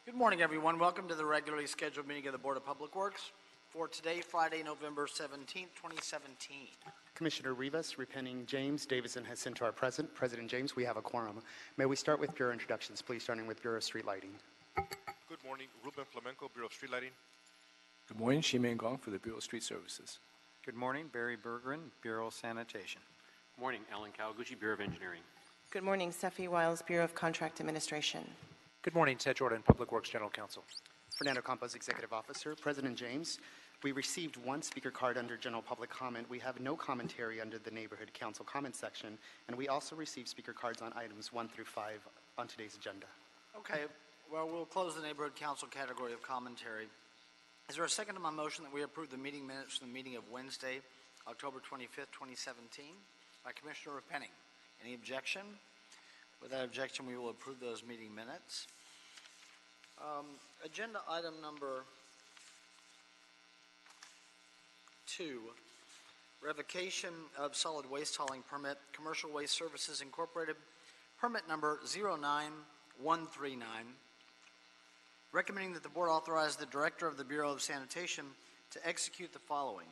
Good morning, everyone. Welcome to the regularly scheduled meeting of the Board of Public Works for today, Friday, November 17th, 2017. Commissioner Rivas, Repenning James, Davison has sent to our President. President James, we have a quorum. May we start with Bureau introductions, please, starting with Bureau of Street Lighting. Good morning, Ruben Flamenco, Bureau of Street Lighting. Good morning, Shimei Gong for the Bureau of Street Services. Good morning, Barry Bergeron, Bureau of Sanitation. Good morning, Alan Kawaguchi, Bureau of Engineering. Good morning, Steffi Wiles, Bureau of Contract Administration. Good morning, Ted Jordan, Public Works General Counsel. Fernando Campos, Executive Officer. President James, we received one speaker card under general public comment. We have no commentary under the Neighborhood Council comment section, and we also received speaker cards on items 1 through 5 on today's agenda. Okay, well, we'll close the Neighborhood Council category of commentary. Is there a second to my motion that we approve the meeting minutes from the meeting of Wednesday, October 25th, 2017 by Commissioner Repenning? Any objection? Without objection, we will approve those meeting minutes. Agenda item number 2, revocation of solid waste hauling permit, Commercial Waste Services Incorporated, permit number 09139. Recommending that the board authorize the Director of the Bureau of Sanitation to execute the following.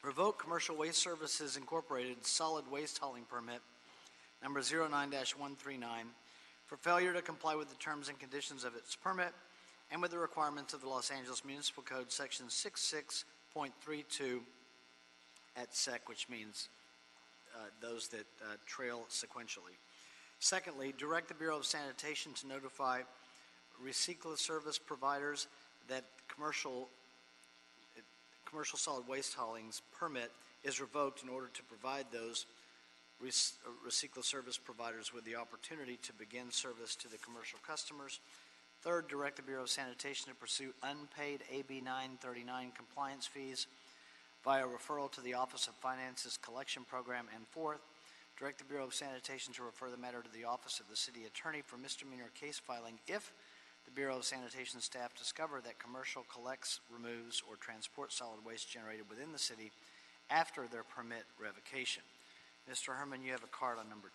Revoke Commercial Waste Services Incorporated solid waste hauling permit number 09-139 for failure to comply with the terms and conditions of its permit and with the requirements of the Los Angeles Municipal Code section 66.32 at SEC, which means those that trail sequentially. Secondly, direct the Bureau of Sanitation to notify recycling service providers that commercial solid waste hauling's permit is revoked in order to provide those recycle service providers with the opportunity to begin service to the commercial customers. Third, direct the Bureau of Sanitation to pursue unpaid AB 939 compliance fees via referral to the Office of Finance's collection program. And fourth, direct the Bureau of Sanitation to refer the matter to the Office of the City Attorney for misdemeanor case filing if the Bureau of Sanitation staff discover that commercial collects, removes, or transports solid waste generated within the city after their permit revocation. Mr. Herman, you have a card on number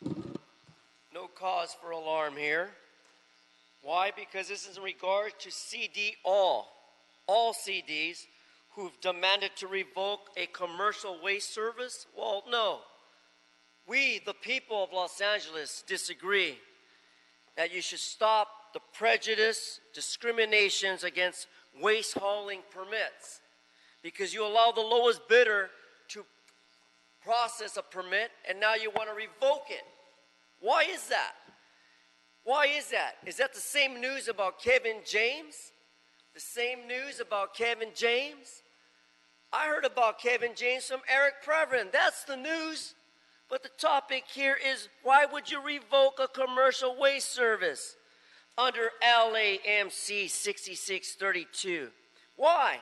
2. No cause for alarm here. Why? Because this is in regard to CD all CDs who've demanded to revoke a commercial waste service. Well, no. We, the people of Los Angeles, disagree that you should stop the prejudice, discriminations against waste hauling permits, because you allow the lowest bidder to process a permit and now you want to revoke it. Why is that? Why is that? Is that the same news about Kevin James? The same news about Kevin James? I heard about Kevin James from Eric Preverin. That's the news. But the topic here is, why would you revoke a commercial waste service under LAMC 6632? Why?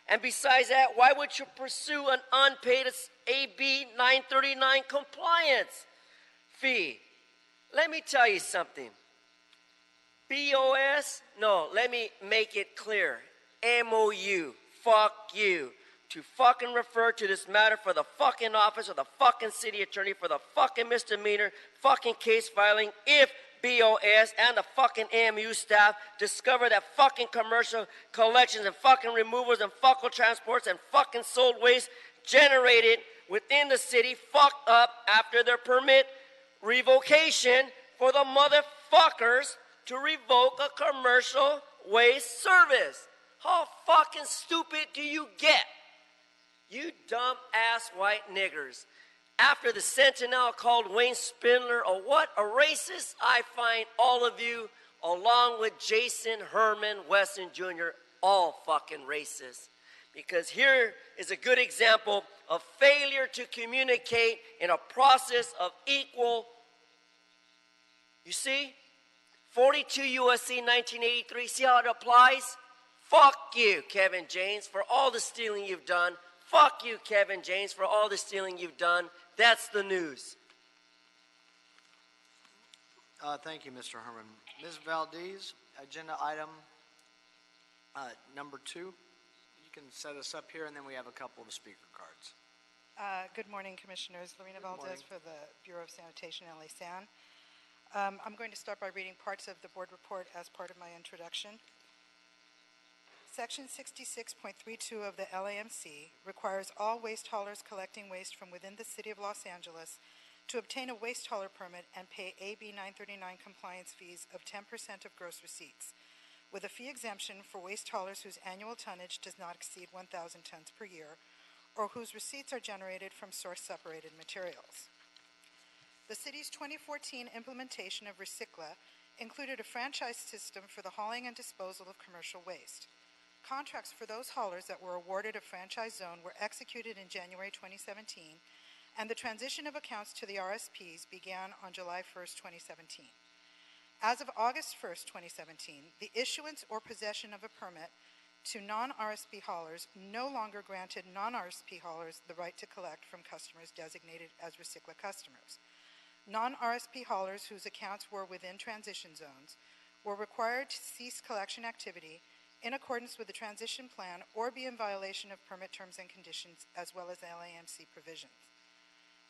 And besides that, why would you pursue an unpaid AB 939 compliance fee? Let me tell you something. BOS? No, let me make it clear. MOU. Fuck you. To fucking refer to this matter for the fucking office of the fucking city attorney for the fucking misdemeanor fucking case filing if BOS and the fucking AMU staff discover that fucking commercial collections and fucking removals and fucking transports and fucking sold waste generated within the city fucked up after their permit revocation for the motherfuckers to revoke a commercial waste service. How fucking stupid do you get? You dumb ass white niggers. After the Sentinel called Wayne Spindler a what? A racist? I find all of you, along with Jason Herman Wesson Jr., all fucking racist. Because here is a good example of failure to communicate in a process of equal. You see? 42 U.S.C. 1983, see how it applies? Fuck you, Kevin James, for all the stealing you've done. Fuck you, Kevin James, for all the stealing you've done. That's the news. Thank you, Mr. Herman. Ms. Valdez, agenda item number 2. You can set us up here, and then we have a couple of speaker cards. Good morning, Commissioners. Lorena Valdez for the Bureau of Sanitation, LA San. I'm going to start by reading parts of the board report as part of my introduction. Section 66.32 of the LAMC requires all waste haulers collecting waste from within the City of Los Angeles to obtain a waste hauler permit and pay AB 939 compliance fees of 10% of gross receipts, with a fee exemption for waste haulers whose annual tonnage does not exceed 1,000 tons per year, or whose receipts are generated from source-separated materials. The city's 2014 implementation of Recycla included a franchise system for the hauling and disposal of commercial waste. Contracts for those haulers that were awarded a franchise zone were executed in January 2017, and the transition of accounts to the RSPs began on July 1st, 2017. As of August 1st, 2017, the issuance or possession of a permit to non-RSP haulers no longer granted non-RSP haulers the right to collect from customers designated as Recycla customers. Non-RSP haulers whose accounts were within transition zones were required to cease collection activity in accordance with the transition plan or be in violation of permit terms and conditions as well as LAMC provisions.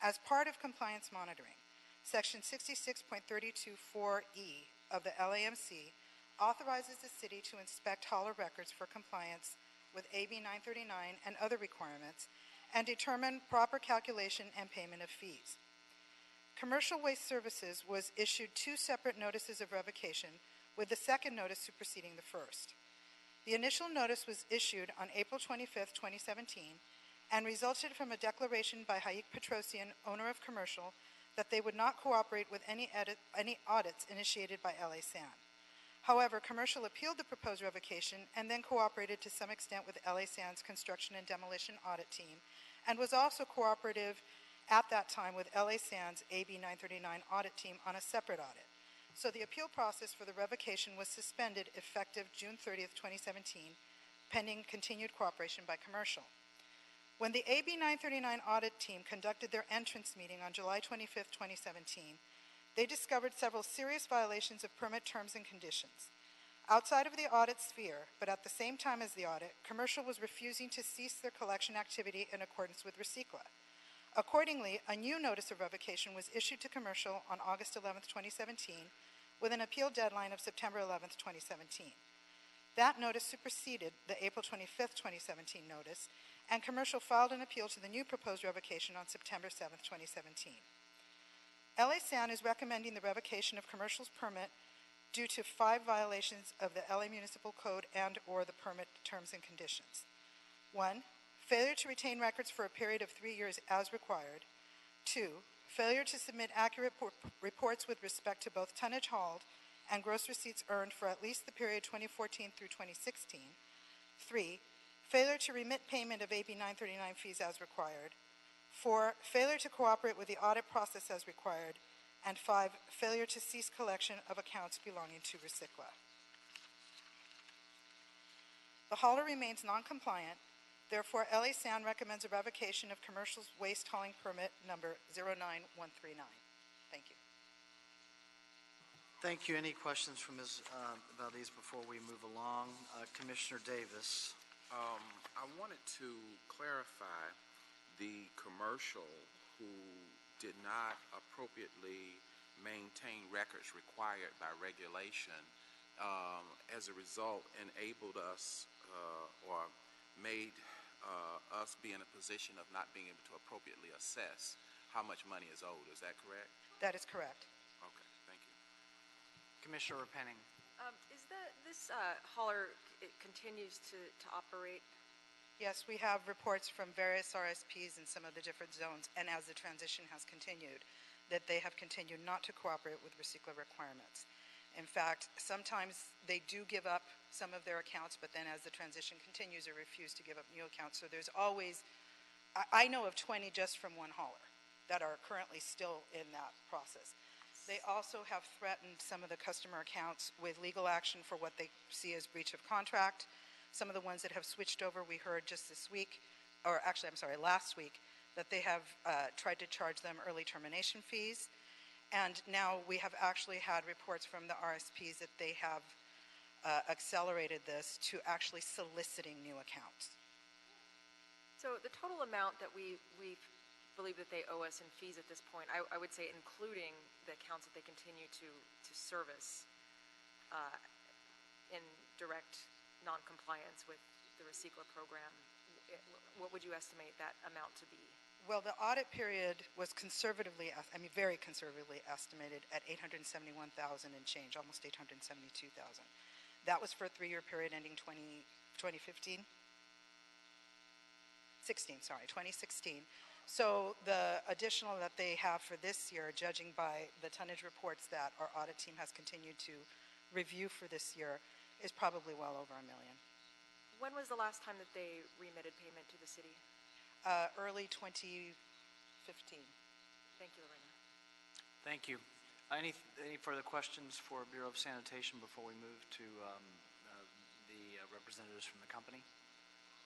As part of compliance monitoring, Section 66.324E of the LAMC authorizes the city to inspect hauler records for compliance with AB 939 and other requirements and determine proper calculation and payment of fees. Commercial Waste Services was issued 2 separate notices of revocation, with the second notice superseding the first. The initial notice was issued on April 25, 2017, and resulted from a declaration by Hayek Petrosian, owner of Commercial, that they would not cooperate with any audits initiated by LA San. However, Commercial appealed the proposed revocation and then cooperated to some extent with LA San's construction and demolition audit team, and was also cooperative at that time with LA San's AB 939 audit team on a separate audit. So the appeal process for the revocation was suspended effective June 30th, 2017, pending continued cooperation by Commercial. When the AB 939 audit team conducted their entrance meeting on July 25th, 2017, they discovered several serious violations of permit terms and conditions. Outside of the audit sphere, but at the same time as the audit, Commercial was refusing to cease their collection activity in accordance with Recycla. Accordingly, a new notice of revocation was issued to Commercial on August 11th, 2017, with an appeal deadline of September 11th, 2017. That notice superseded the April 25th, 2017 notice, and Commercial filed an appeal to the new proposed revocation on September 7th, 2017. LA San is recommending the revocation of Commercial's permit due to 5 violations of the LA Municipal Code and or the permit terms and conditions. 1, failure to retain records for a period of 3 years as required. 2, failure to submit accurate reports with respect to both tonnage hauled and gross receipts earned for at least the period 2014 through 2016. 3, failure to remit payment of AB 939 fees as required. 4, failure to cooperate with the audit process as required. And 5, failure to cease collection of accounts belonging to Recycla. The hauler remains non-compliant. Therefore, LA San recommends a revocation of Commercial's waste hauling permit number 09139. Thank you. Thank you. Any questions from Ms. Valdez before we move along? Commissioner Davis. I wanted to clarify the Commercial who did not appropriately maintain records required by regulation, as a result enabled us or made us be in a position of not being able to appropriately assess how much money is owed. Is that correct? That is correct. Okay, thank you. Commissioner Penning. Is this hauler, it continues to operate? Yes, we have reports from various RSPs in some of the different zones, and as the transition has continued, that they have continued not to cooperate with Recycla requirements. In fact, sometimes they do give up some of their accounts, but then as the transition continues, they refuse to give up new accounts. So there's always, I know of 20 just from one hauler that are currently still in that process. They also have threatened some of the customer accounts with legal action for what they see as breach of contract. Some of the ones that have switched over, we heard just this week, or actually, I'm sorry, last week, that they have tried to charge them early termination fees. And now we have actually had reports from the RSPs that they have accelerated this to actually soliciting new accounts. So the total amount that we've believe that they owe us in fees at this point. I would say including the accounts that they continue to service in direct non-compliance with the recycler program. What would you estimate that amount to be? Well, the audit period was conservatively, very conservatively estimated at $871,000 and change, almost $872,000. That was for a 3-year period ending 2016. So the additional that they have for this year, judging by the tonnage reports that our audit team has continued to review for this year, is probably well over $1 million. When was the last time that they remitted payment to the city? Early 2015. Thank you, Lorena. Thank you. Any further questions for Bureau of Sanitation before we move to the representatives from the company?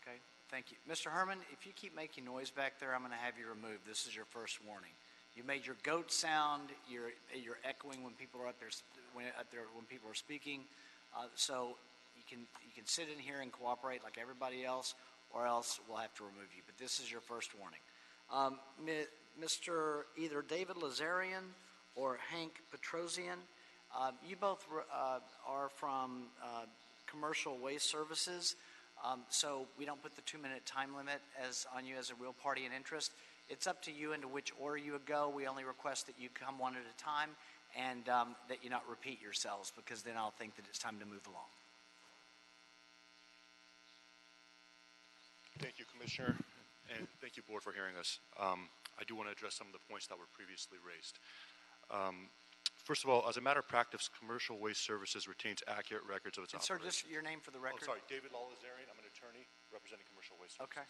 Okay, thank you. Mr. Herman, if you keep making noise back there, I'm going to have you removed. This is your first warning. You made your goat sound. You're echoing when people are up there when people are speaking. So you can sit in here and cooperate like everybody else, or else we'll have to remove you. But this is your first warning. Mr. either David Lazarian or Hank Petrosian, you both are from Commercial Waste Services, so we don't put the 2-minute time limit on you as a real party in interest. It's up to you into which order you would go. We only request that you come one at a time and that you not repeat yourselves, because then I'll think that it's time to move along. Thank you, Commissioner, and thank you, Board, for hearing us. I do want to address some of the points that were previously raised. First of all, as a matter of practice, Commercial Waste Services retains accurate records of its operations. Sir, just your name for the record. Oh, sorry, David Lazarian. I'm an attorney representing Commercial Waste Services. Okay.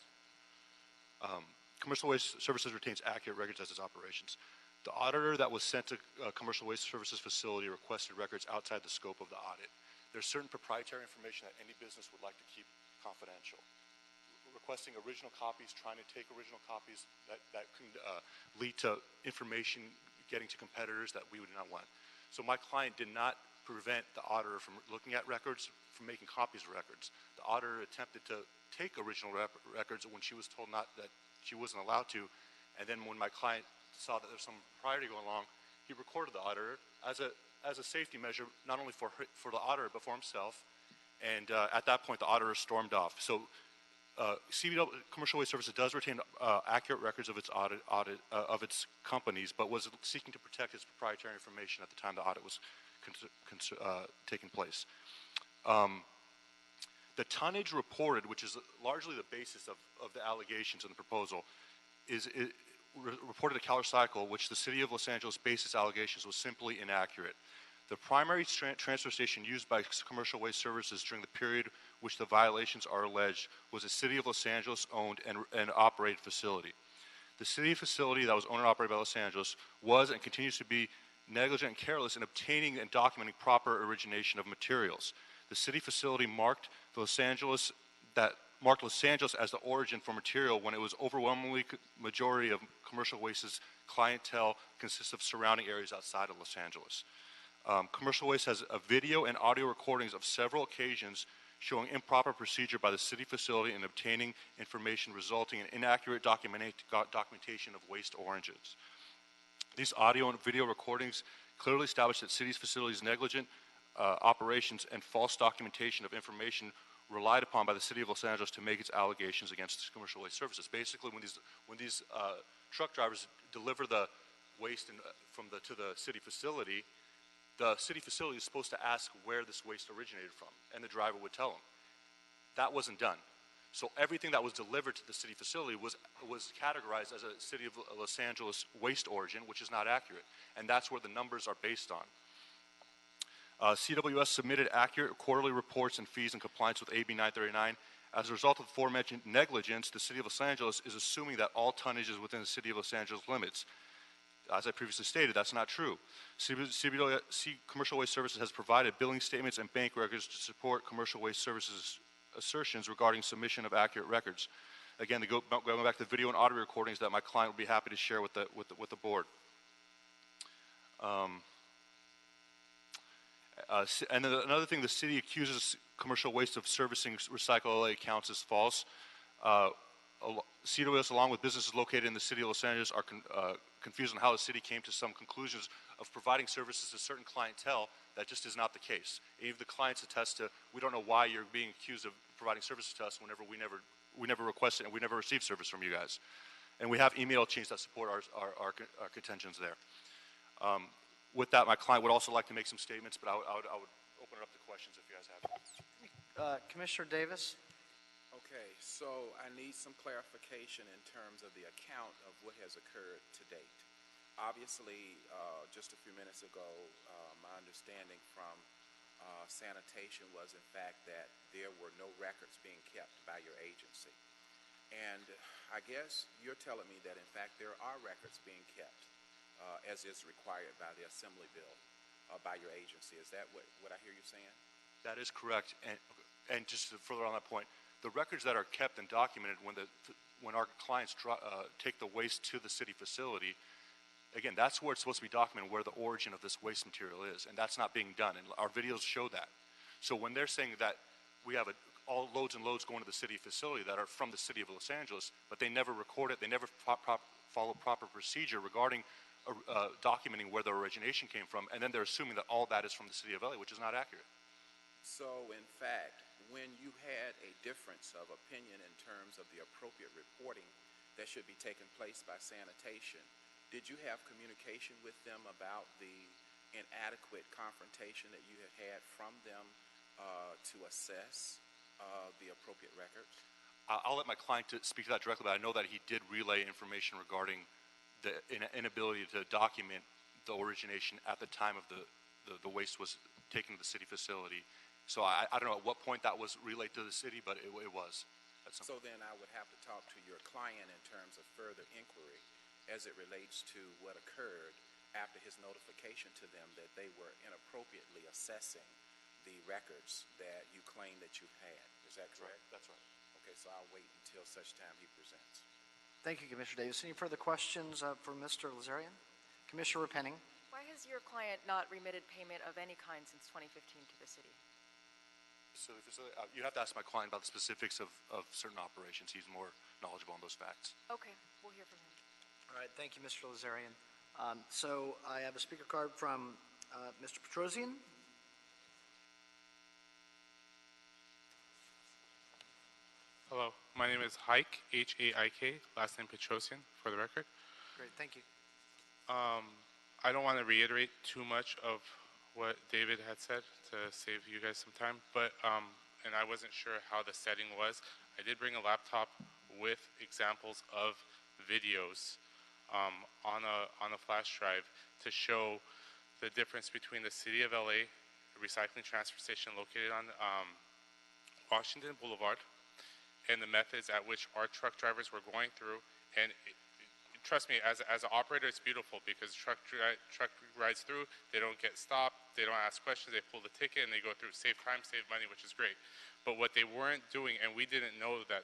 Commercial Waste Services retains accurate records as its operations. The auditor that was sent to Commercial Waste Services facility requested records outside the scope of the audit. There's certain proprietary information that any business would like to keep confidential. Requesting original copies, trying to take original copies, that can lead to information getting to competitors that we would not want. So my client did not prevent the auditor from looking at records, from making copies of records. The auditor attempted to take original records when she was told that she wasn't allowed to, and then when my client saw that there's some propriety going along, he recorded the auditor as a safety measure, not only for the auditor but for himself. And at that point, the auditor stormed off. So CBW, Commercial Waste Services, does retain accurate records of its audit of its companies, but was seeking to protect its proprietary information at the time the audit was taking place. The tonnage reported, which is largely the basis of the allegations in the proposal, is reported to CalRecycle, which the City of Los Angeles based its allegations was simply inaccurate. The primary transfer station used by Commercial Waste Services during the period which the violations are alleged was a City of Los Angeles owned and operated facility. The city facility that was owned and operated by Los Angeles was and continues to be negligent and careless in obtaining and documenting proper origination of materials. The city facility marked Los Angeles as the origin for material when it was overwhelmingly majority of Commercial Waste's clientele consists of surrounding areas outside of Los Angeles. Commercial Waste has a video and audio recordings of several occasions showing improper procedure by the city facility in obtaining information resulting in inaccurate documentation of waste origins. These audio and video recordings clearly establish that city's facilities' negligent operations and false documentation of information relied upon by the City of Los Angeles to make its allegations against Commercial Waste Services. Basically, when these truck drivers deliver the waste to the city facility is supposed to ask where this waste originated from, and the driver would tell them. That wasn't done. So everything that was delivered to the city facility was categorized as a City of Los Angeles waste origin, which is not accurate, and that's where the numbers are based on. CWS submitted accurate quarterly reports and fees in compliance with AB 939. As a result of the aforementioned negligence, the City of Los Angeles is assuming that all tonnage is within the City of Los Angeles limits. As I previously stated, that's not true. Commercial Waste Services has provided billing statements and bank records to support Commercial Waste Services' assertions regarding submission of accurate records. Again, going back to the video and audio recordings that my client would be happy to share with the board. And then another thing, the city accuses Commercial Waste of servicing Recycle LA accounts as false. CWS, along with businesses located in the city of Los Angeles, are confused on how the city came to some conclusions of providing services to certain clientele. That just is not the case. Any of the clients attest to, we don't know why you're being accused of providing services to us whenever we never requested and we never received service from you guys. And we have email chains that support our contentions there. With that, my client would also like to make some statements, but I would open it up to questions if you guys have. Commissioner Davis? Okay, so I need some clarification in terms of the account of what has occurred to date. Obviously, just a few minutes ago, my understanding from sanitation was, in fact, that there were no records being kept by your agency. And I guess you're telling me that, in fact, there are records being kept, as is required by the Assembly Bill, by your agency. Is that what I hear you saying? That is correct. And just to further on that point, the records that are kept and documented when our clients take the waste to the city facility, again, that's where it's supposed to be documented, where the origin of this waste material is, and that's not being done, and our videos show that. So when they're saying that we have all loads and loads going to the city facility that are from the city of Los Angeles, but they never record it, they never follow proper procedure regarding documenting where the origination came from, and then they're assuming that all that is from the city of LA, which is not accurate. So, in fact, when you had a difference of opinion in terms of the appropriate reporting that should be taking place by sanitation, did you have communication with them about the inadequate confrontation that you had from them to assess the appropriate records? I'll let my client speak to that directly, but I know that he did relay information regarding the inability to document the origination at the time of the waste was taken to the city facility. So I don't know at what point that was relayed to the city, but it was. So then I would have to talk to your client in terms of further inquiry as it relates to what occurred after his notification to them that they were inappropriately assessing the records that you claim that you've had. Is that correct? That's right. Okay, so I'll wait until such time he presents. Thank you, Commissioner Davis. Any further questions for Mr. Lazarian? Commissioner Repenning? Why has your client not remitted payment of any kind since 2015 to the city? So you have to ask my client about the specifics of certain operations. He's more knowledgeable on those facts. Okay, we'll hear from him. All right, thank you, Mr. Lazarian. So I have a speaker card from Mr. Petrosian. Hello, my name is Haik, H-A-I-K, last name Petrosian, for the record. Great, thank you. I don't want to reiterate too much of what David had said to save you guys some time, but, and I wasn't sure how the setting was. I did bring a laptop with examples of videos on a flash drive to show the difference between the City of LA recycling transfer station located on Washington Boulevard and the methods at which our truck drivers were going through. And trust me, as an operator, it's beautiful because truck rides through, they don't get stopped, they don't ask questions, they pull the ticket and they go through, save time, save money, which is great. But what they weren't doing, and we didn't know that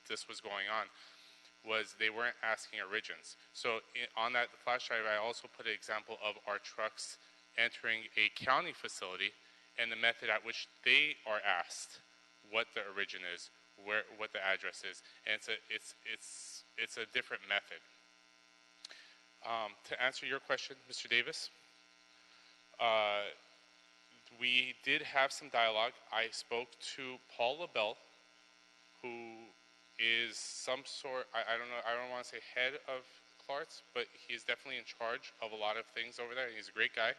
this was going on, was they weren't asking origins. So on that flash drive, I also put an example of our trucks entering a county facility and the method at which they are asked what the origin is, what the address is, and it's a different method. To answer your question, Mr. Davis, we did have some dialogue. I spoke to Paul LaBelle, who is some sort, I don't know, I don't want to say head of Clark's, but he's definitely in charge of a lot of things over there. He's a great guy.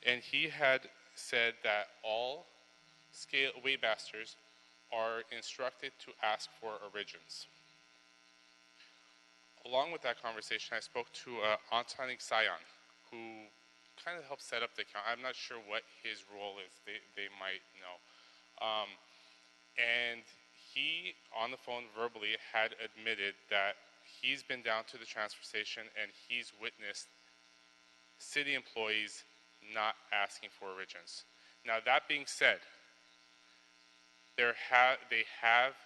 And he had said that all weightmasters are instructed to ask for origins. Along with that conversation, I spoke to Antonik Sayan, who kind of helped set up the account. I'm not sure what his role is. They might know. And he, on the phone verbally, had admitted that he's been down to the transfer station and he's witnessed city employees not asking for origins. Now, that being said, they have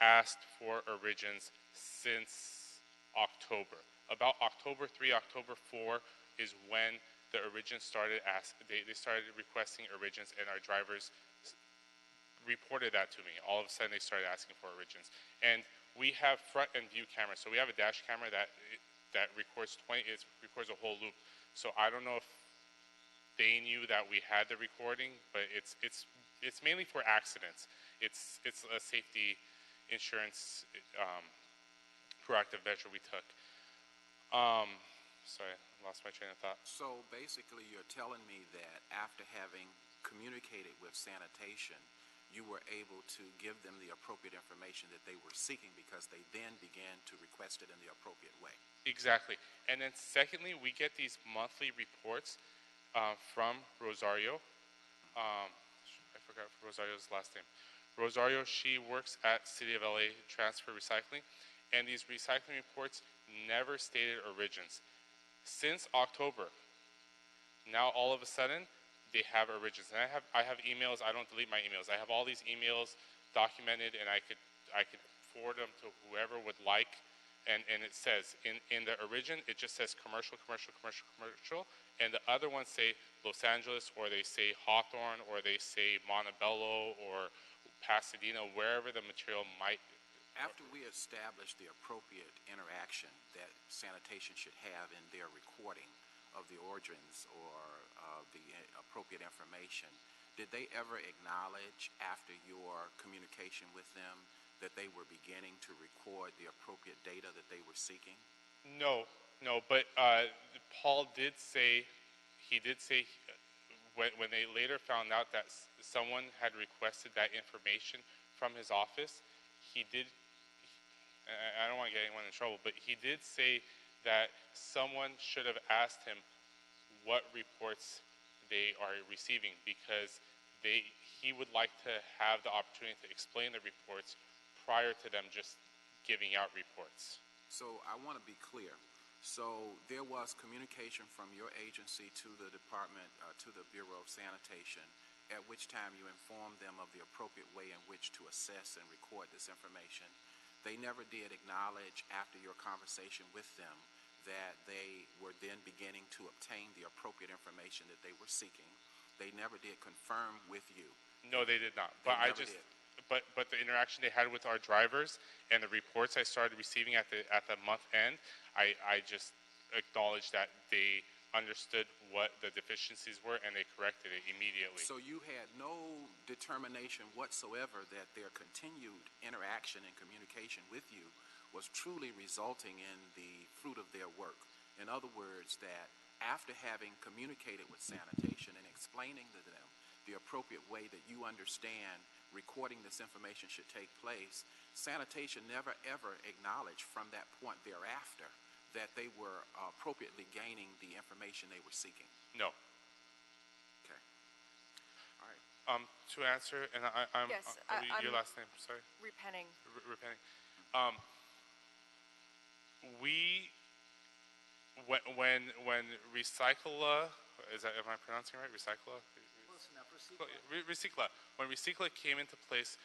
asked for origins since October. About October 3, October 4 is when the origins started they started requesting origins, and our drivers reported that to me. All of a sudden, they started asking for origins. And we have front and view cameras. So we have a dash camera that records records a whole loop. So I don't know if they knew that we had the recording, but it's mainly for accidents. It's a safety insurance proactive measure we took. Sorry, I lost my train of thought. So basically, you're telling me that after having communicated with sanitation, you were able to give them the appropriate information that they were seeking because they then began to request it in the appropriate way. Exactly. And then secondly, we get these monthly reports from Rosario. I forgot Rosario's last name. Rosario, she works at City of LA Transfer Recycling, and these recycling reports never stated origins. Since October, now all of a sudden, they have origins. And I have emails. I don't delete my emails. I have all these emails documented, and I could forward them to whoever would like. And it says in the origin, it just says commercial, commercial, commercial, commercial, and the other ones say Los Angeles, or they say Hawthorne, or they say Montebello, or Pasadena, wherever the material might. After we establish the appropriate interaction that sanitation should have in their recording of the origins or the appropriate information, did they ever acknowledge after your communication with them that they were beginning to record the appropriate data that they were seeking? No, but Paul did say, when they later found out that someone had requested that information from his office, he did, I don't want to get anyone in trouble, but he did say that someone should have asked him what reports they are receiving, because he would like to have the opportunity to explain the reports prior to them just giving out reports. So I want to be clear. So there was communication from your agency to the department, to the Bureau of Sanitation, at which time you informed them of the appropriate way in which to assess and record this information. They never did acknowledge after your conversation with them that they were then beginning to obtain the appropriate information that they were seeking. They never did confirm with you. No, they did not. They But never did. But the interaction they had with our drivers and the reports I started receiving at the month end, I just acknowledged that they understood what the deficiencies were and they corrected it immediately. So you had no determination whatsoever that their continued interaction and communication with you was truly resulting in the fruit of their work. In other words, that after having communicated with sanitation and explaining to them the appropriate way that you understand recording this information should take place, sanitation never ever acknowledged from that point thereafter that they were appropriately gaining the information they were seeking. No. Okay. All right. To answer, and I'm Yes, your last name, sorry. Repenning. Repenting. When Recycla, am I pronouncing it right? Recycla? Recycla. When Recycla came into place,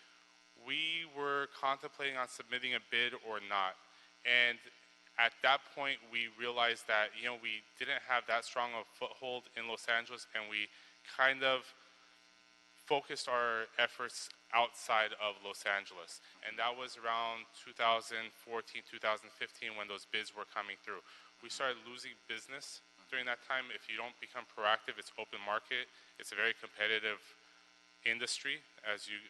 we were contemplating on submitting a bid or not. And at that point, we realized that, we didn't have that strong a foothold in Los Angeles, and we kind of focused our efforts outside of Los Angeles. And that was around 2014, 2015 when those bids were coming through. We started losing business during that time. If you don't become proactive, it's open market. It's a very competitive industry, as you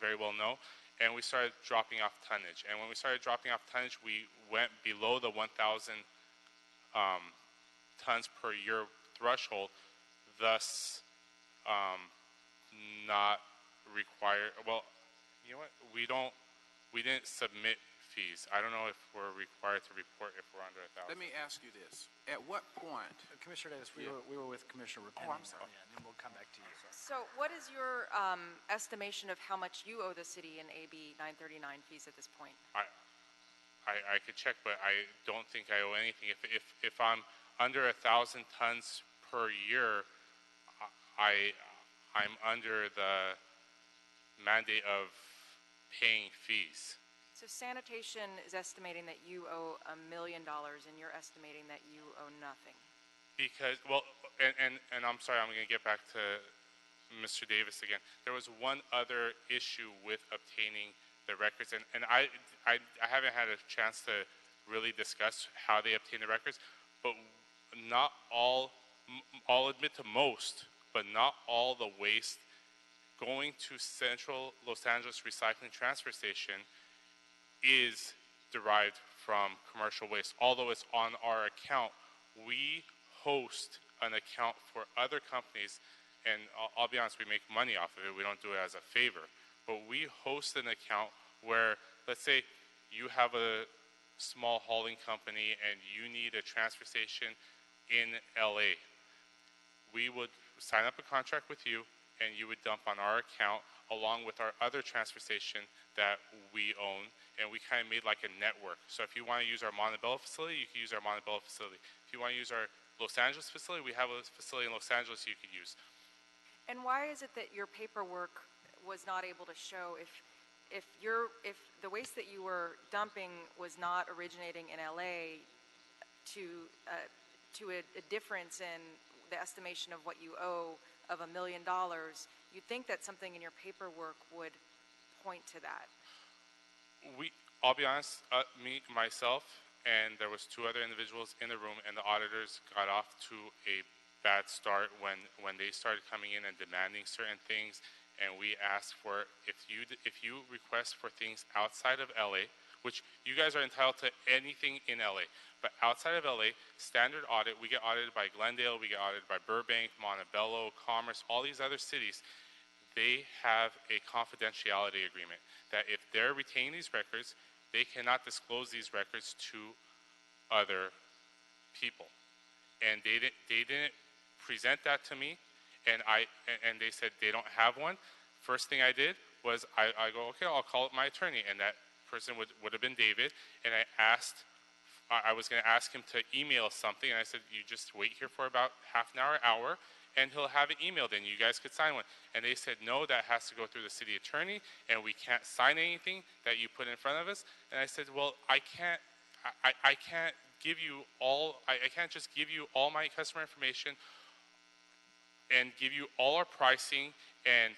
very well know. And we started dropping off tonnage. And when we started dropping off tonnage, we went below the 1,000 tons per year threshold, thus not required. Well, you know what? We didn't submit fees. I don't know if we're required to report if we're under 1,000. Let me ask you this. At what point? Commissioner Davis, we were with Commissioner Repenning. Oh, I'm sorry. Yeah, and then we'll come back to you. So what is your estimation of how much you owe the city in AB 939 fees at this point? I could check, but I don't think I owe anything. If I'm under 1,000 tons per year, I'm under the mandate of paying fees. So sanitation is estimating that you owe $1 million, and you're estimating that you owe nothing. Because, well, and I'm sorry, I'm going to get back to Mr. Davis again. There was one other issue with obtaining the records, and I haven't had a chance to really discuss how they obtain the records, but not all, I'll admit to most, but not all the waste going to Central Los Angeles Recycling Transfer Station is derived from commercial waste. Although it's on our account, we host an account for other companies, and I'll be honest, we make money off of it. We don't do it as a favor. But we host an account where, let's say, you have a small hauling company and you need a transfer station in LA. We would sign up a contract with you, and you would dump on our account along with our other transfer station that we own, and we kind of made like a network. So if you want to use our Montebello facility, you can use our Montebello facility. If you want to use our Los Angeles facility, we have a facility in Los Angeles you could use. And why is it that your paperwork was not able to show if the waste that you were dumping was not originating in LA to a difference in the estimation of what you owe of $1 million, you'd think that something in your paperwork would point to that. I'll be honest, myself, and there was 2 other individuals in the room, and the auditors got off to a bad start when they started coming in and demanding certain things, and we asked for, if you request for things outside of LA, which you guys are entitled to anything in LA, but outside of LA, standard audit, we get audited by Glendale, we get audited by Burbank, Montebello, Commerce, all these other cities. They have a confidentiality agreement that if they're retaining these records, they cannot disclose these records to other people. And they didn't present that to me, and they said they don't have one. First thing I did was I go, okay, I'll call up my attorney, and that person would have been David, and I was going to ask him to email something, and I said, you just wait here for about half an hour, and he'll have it emailed in. You guys could sign one. And they said, no, that has to go through the city attorney, and we can't sign anything that you put in front of us. And I said, well, I can't give you all, I can't just give you all my customer information and give you all our pricing and,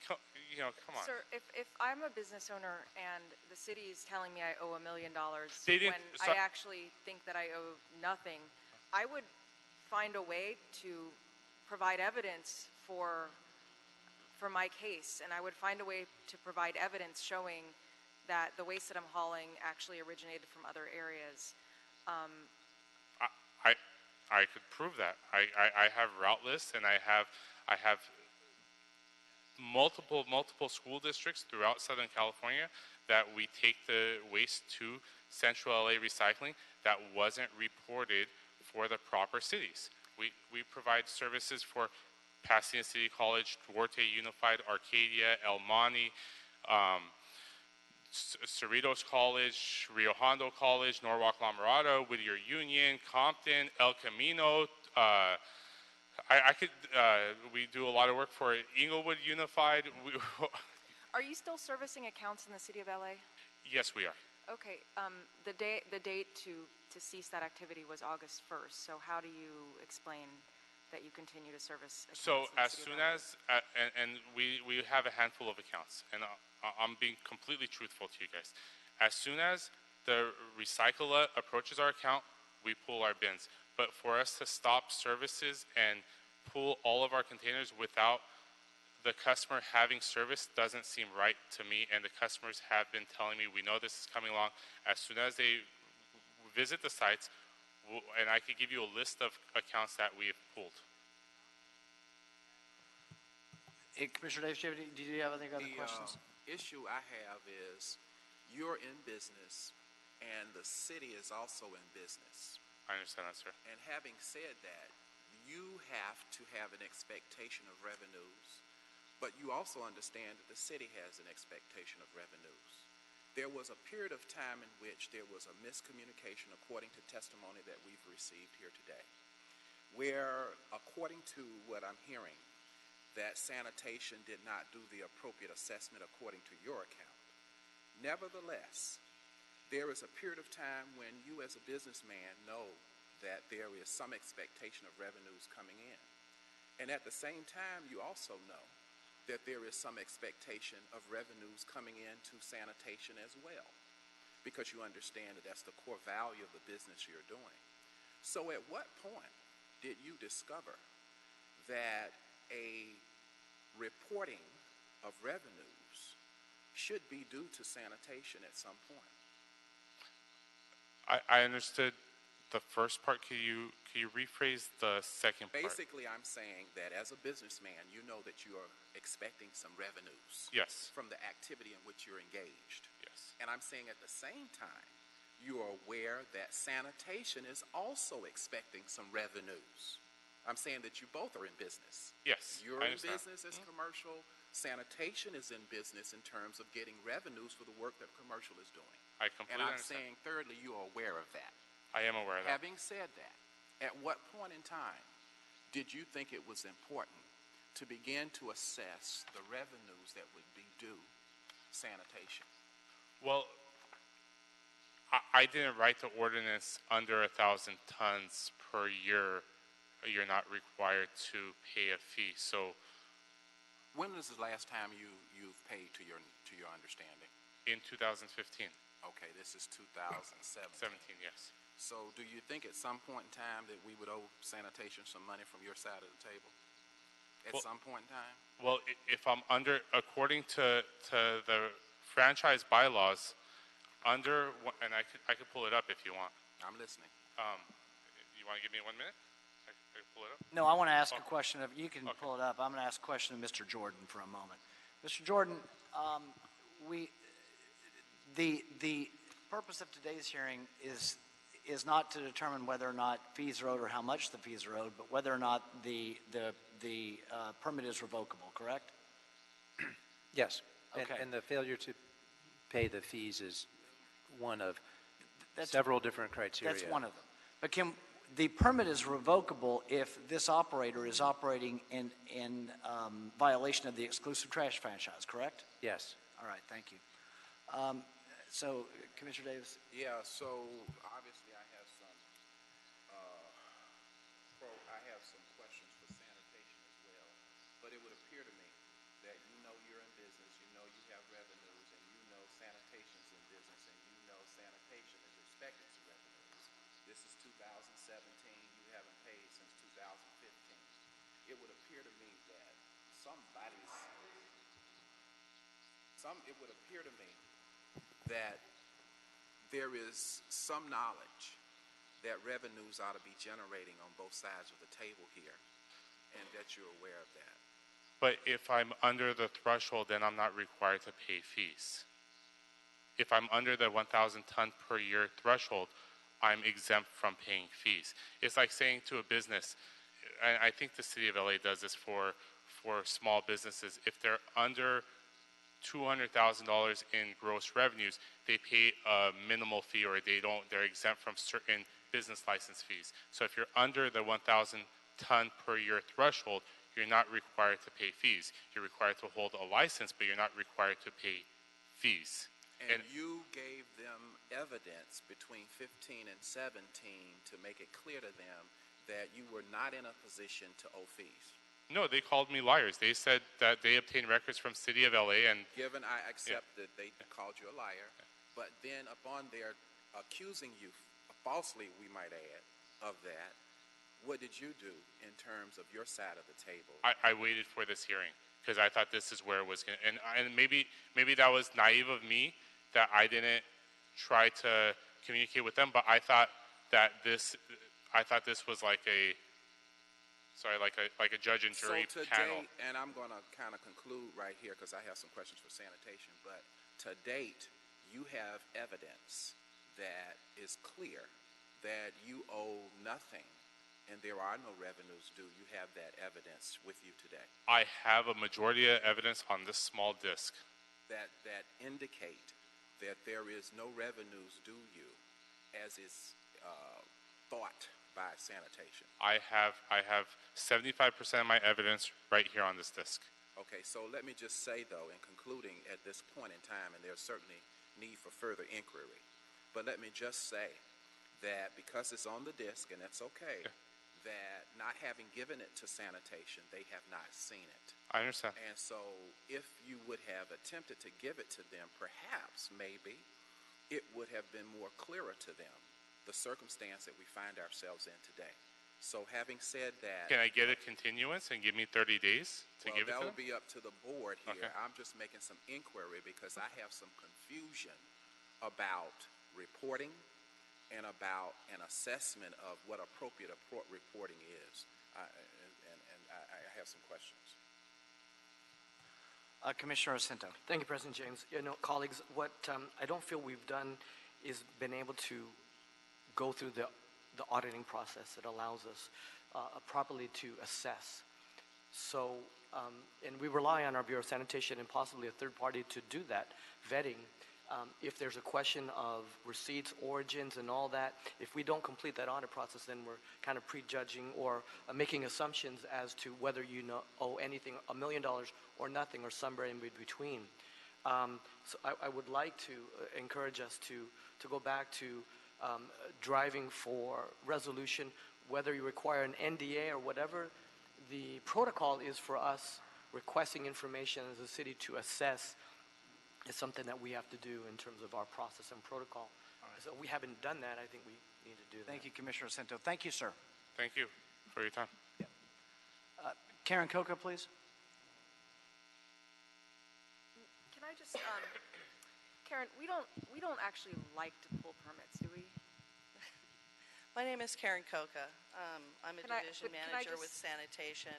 come on. Sir, if I'm a business owner and the city is telling me I owe $1 million when I actually think that I owe nothing, I would find a way to provide evidence for my case, and I would find a way to provide evidence showing that the waste that I'm hauling actually originated from other areas. I could prove that. I have route lists, and I have multiple school districts throughout Southern California that we take the waste to Central LA Recycling that wasn't reported for the proper cities. We provide services for Pasadena City College, Duarte Unified, Arcadia, El Monte, Cerritos College, Rio Hondo College, Norwalk La Mirada, Whittier Union, Compton, El Camino. We do a lot of work for Inglewood Unified. Are you still servicing accounts in the city of LA? Yes, we are. Okay, the date to cease that activity was August 1st, so how do you explain that you continue to service accounts? So in the as city soon of LA? as, and we have a handful of accounts, and I'm being completely truthful to you guys. As soon as the recycler approaches our account, we pull our bins. But for us to stop services and pull all of our containers without the customer having service doesn't seem right to me, and the customers have been telling me, we know this is coming along. As soon as they visit the sites, and I could give you a list of accounts that we have pulled. Hey, Commissioner Davis, do you have any other questions? The issue I have is you're in business, and the city is also in business. I understand that, sir. And having said that, you have to have an expectation of revenues, but you also understand that the city has an expectation of revenues. There was a period of time in which there was a miscommunication, according to testimony that we've received here today, where, according to what I'm hearing, that sanitation did not do the appropriate assessment according to your account. Nevertheless, there is a period of time when you as a businessman know that there is some expectation of revenues coming in. And at the same time, you also know that there is some expectation of revenues coming into sanitation as well, because you understand that that's the core value of the business you're doing. So at what point did you discover that a reporting of revenues should be due to sanitation at some point? I understood the first part. Can you rephrase the second part? Basically, I'm saying that as a businessman, you know that you are expecting some revenues. Yes. From the activity in which you're engaged. Yes. And I'm saying at the same time, you are aware that sanitation is also expecting some revenues. I'm saying that you both are in business. Yes. You're I in understand. business as commercial. Sanitation is in business in terms of getting revenues for the work that commercial is doing. I completely And I'm understand. saying, thirdly, you are aware of that. I am aware of that. Having said that, at what point in time did you think it was important to begin to assess the revenues that would be due sanitation? Well, I didn't write the ordinance under 1,000 tons per year. You're not required to pay a fee. So when was the last time you've paid to your understanding? in 2015. Okay, this is 2017. 17, yes. So do you think at some point in time that we would owe sanitation some money from your side of the table? At some point in time? Well, if I'm under, according to the franchise bylaws, and I could pull it up if you want. I'm listening. You want to give me 1 minute? I could pull it up. No, I want to ask a question of, you can pull it up. I'm going to ask a question of Mr. Jordan for a moment. Mr. Jordan, the purpose of today's hearing is not to determine whether or not fees are owed or how much the fees are owed, but whether or not the permit is revocable, correct? Yes. Okay. And the failure to pay the fees is one of several different criteria. That's one of them. But the permit is revocable if this operator is operating in violation of the exclusive trash franchise, correct? Yes. All right, thank you. So, Commissioner Davis? Yeah, so obviously I have some questions for sanitation as well, but it would appear to me that you know you're in business, you know you have revenues, and you know sanitation's in business, and you know sanitation is expecting some revenues. This is 2017, you haven't paid since 2015. It would appear to me that that there is some knowledge that revenues ought to be generating on both sides of the table here, and that you're aware of that. But if I'm under the threshold, then I'm not required to pay fees. If I'm under the 1,000 ton per year threshold, I'm exempt from paying fees. It's like saying to a business, and I think the city of LA does this for small businesses, if they're under $200,000 in gross revenues, they pay a minimal fee, or they're exempt from certain business license fees. So if you're under the 1,000 ton per year threshold, you're not required to pay fees. You're required to hold a license, but you're not required to pay fees. And you gave them evidence between 15 and 17 to make it clear to them that you were not in a position to owe fees. No, they called me liars. They said that they obtained records from City of LA and... Given I accept that they called you a liar, but then upon their accusing you, falsely we might add, of that, what did you do in terms of your side of the table? I waited for this hearing because I thought this is where it was going to... And maybe that was naive of me, that I didn't try to communicate with them, but I thought this was like a... Sorry, like a judge and jury panel. And I'm going to kind of conclude right here because I have some questions for sanitation, but to date, you have evidence that is clear that you owe nothing and there are no revenues due. You have that evidence with you today. I have a majority of evidence on this small disc. That indicate that there is no revenues due you as is thought by sanitation. I have 75% of my evidence right here on this disc. Okay, so let me just say, though, in concluding at this point in time, and there's certainly need for further inquiry, but let me just say that because it's on the disc, and that's okay, that not having given it to sanitation, they have not seen it. I understand. And so if you would have attempted to give it to them, perhaps, maybe, it would have been more clearer to them, the circumstance that we find ourselves in today. So having said that... Can I get a continuance and give me 30 days to give it to that them? will be up to the board here. Okay. I'm just making some inquiry because I have some confusion about reporting and about an assessment of what appropriate reporting is. And I have some questions. Commissioner Jacinto. Thank you, President James. Colleagues, what I don't feel we've done is been able to go through the auditing process that allows us properly to assess. So, and we rely on our Bureau of Sanitation and possibly a third party to do that vetting. If there's a question of receipts, origins, and all that, if we don't complete that audit process, then we're kind of prejudging or making assumptions as to whether you owe anything, $1 million or nothing, or somewhere in between. So I would like to encourage us to go back to driving for resolution, whether you require an NDA or whatever the protocol is for us requesting information as a city to assess is something that we have to do in terms of our process and protocol. So we haven't done that. I think we need to do that. Thank you, Commissioner Jacinto. Thank you, sir. Thank you for your time. Karen Coca, please. Can I just, Karen, we don't actually like to pull permits, do we? My name is Karen Coca. I'm a division can I manager with just- sanitation.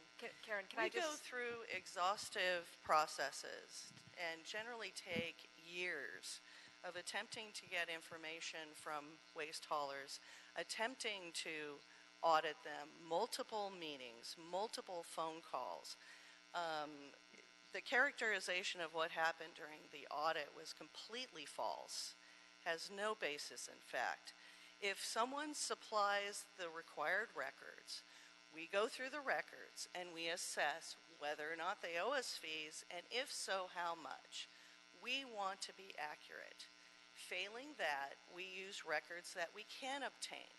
Karen, can We I just... go through exhaustive processes and generally take years of attempting to get information from waste haulers, attempting to audit them, multiple meetings, multiple phone calls. The characterization of what happened during the audit was completely false, has no basis in fact. If someone supplies the required records, we go through the records and we assess whether or not they owe us fees, and if so, how much. We want to be accurate. Failing that, we use records that we can obtain.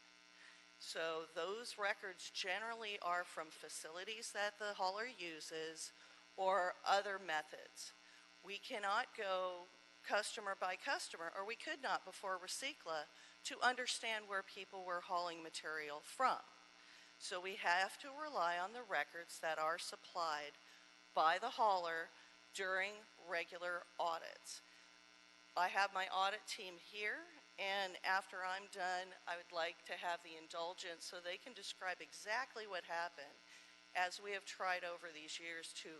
So those records generally are from facilities that the hauler uses or other methods. We cannot go customer by customer, or we could not before Recicla, to understand where people were hauling material from. So we have to rely on the records that are supplied by the hauler during regular audits. I have my audit team here, and after I'm done, I would like to have the indulgence so they can describe exactly what happened as we have tried over these years to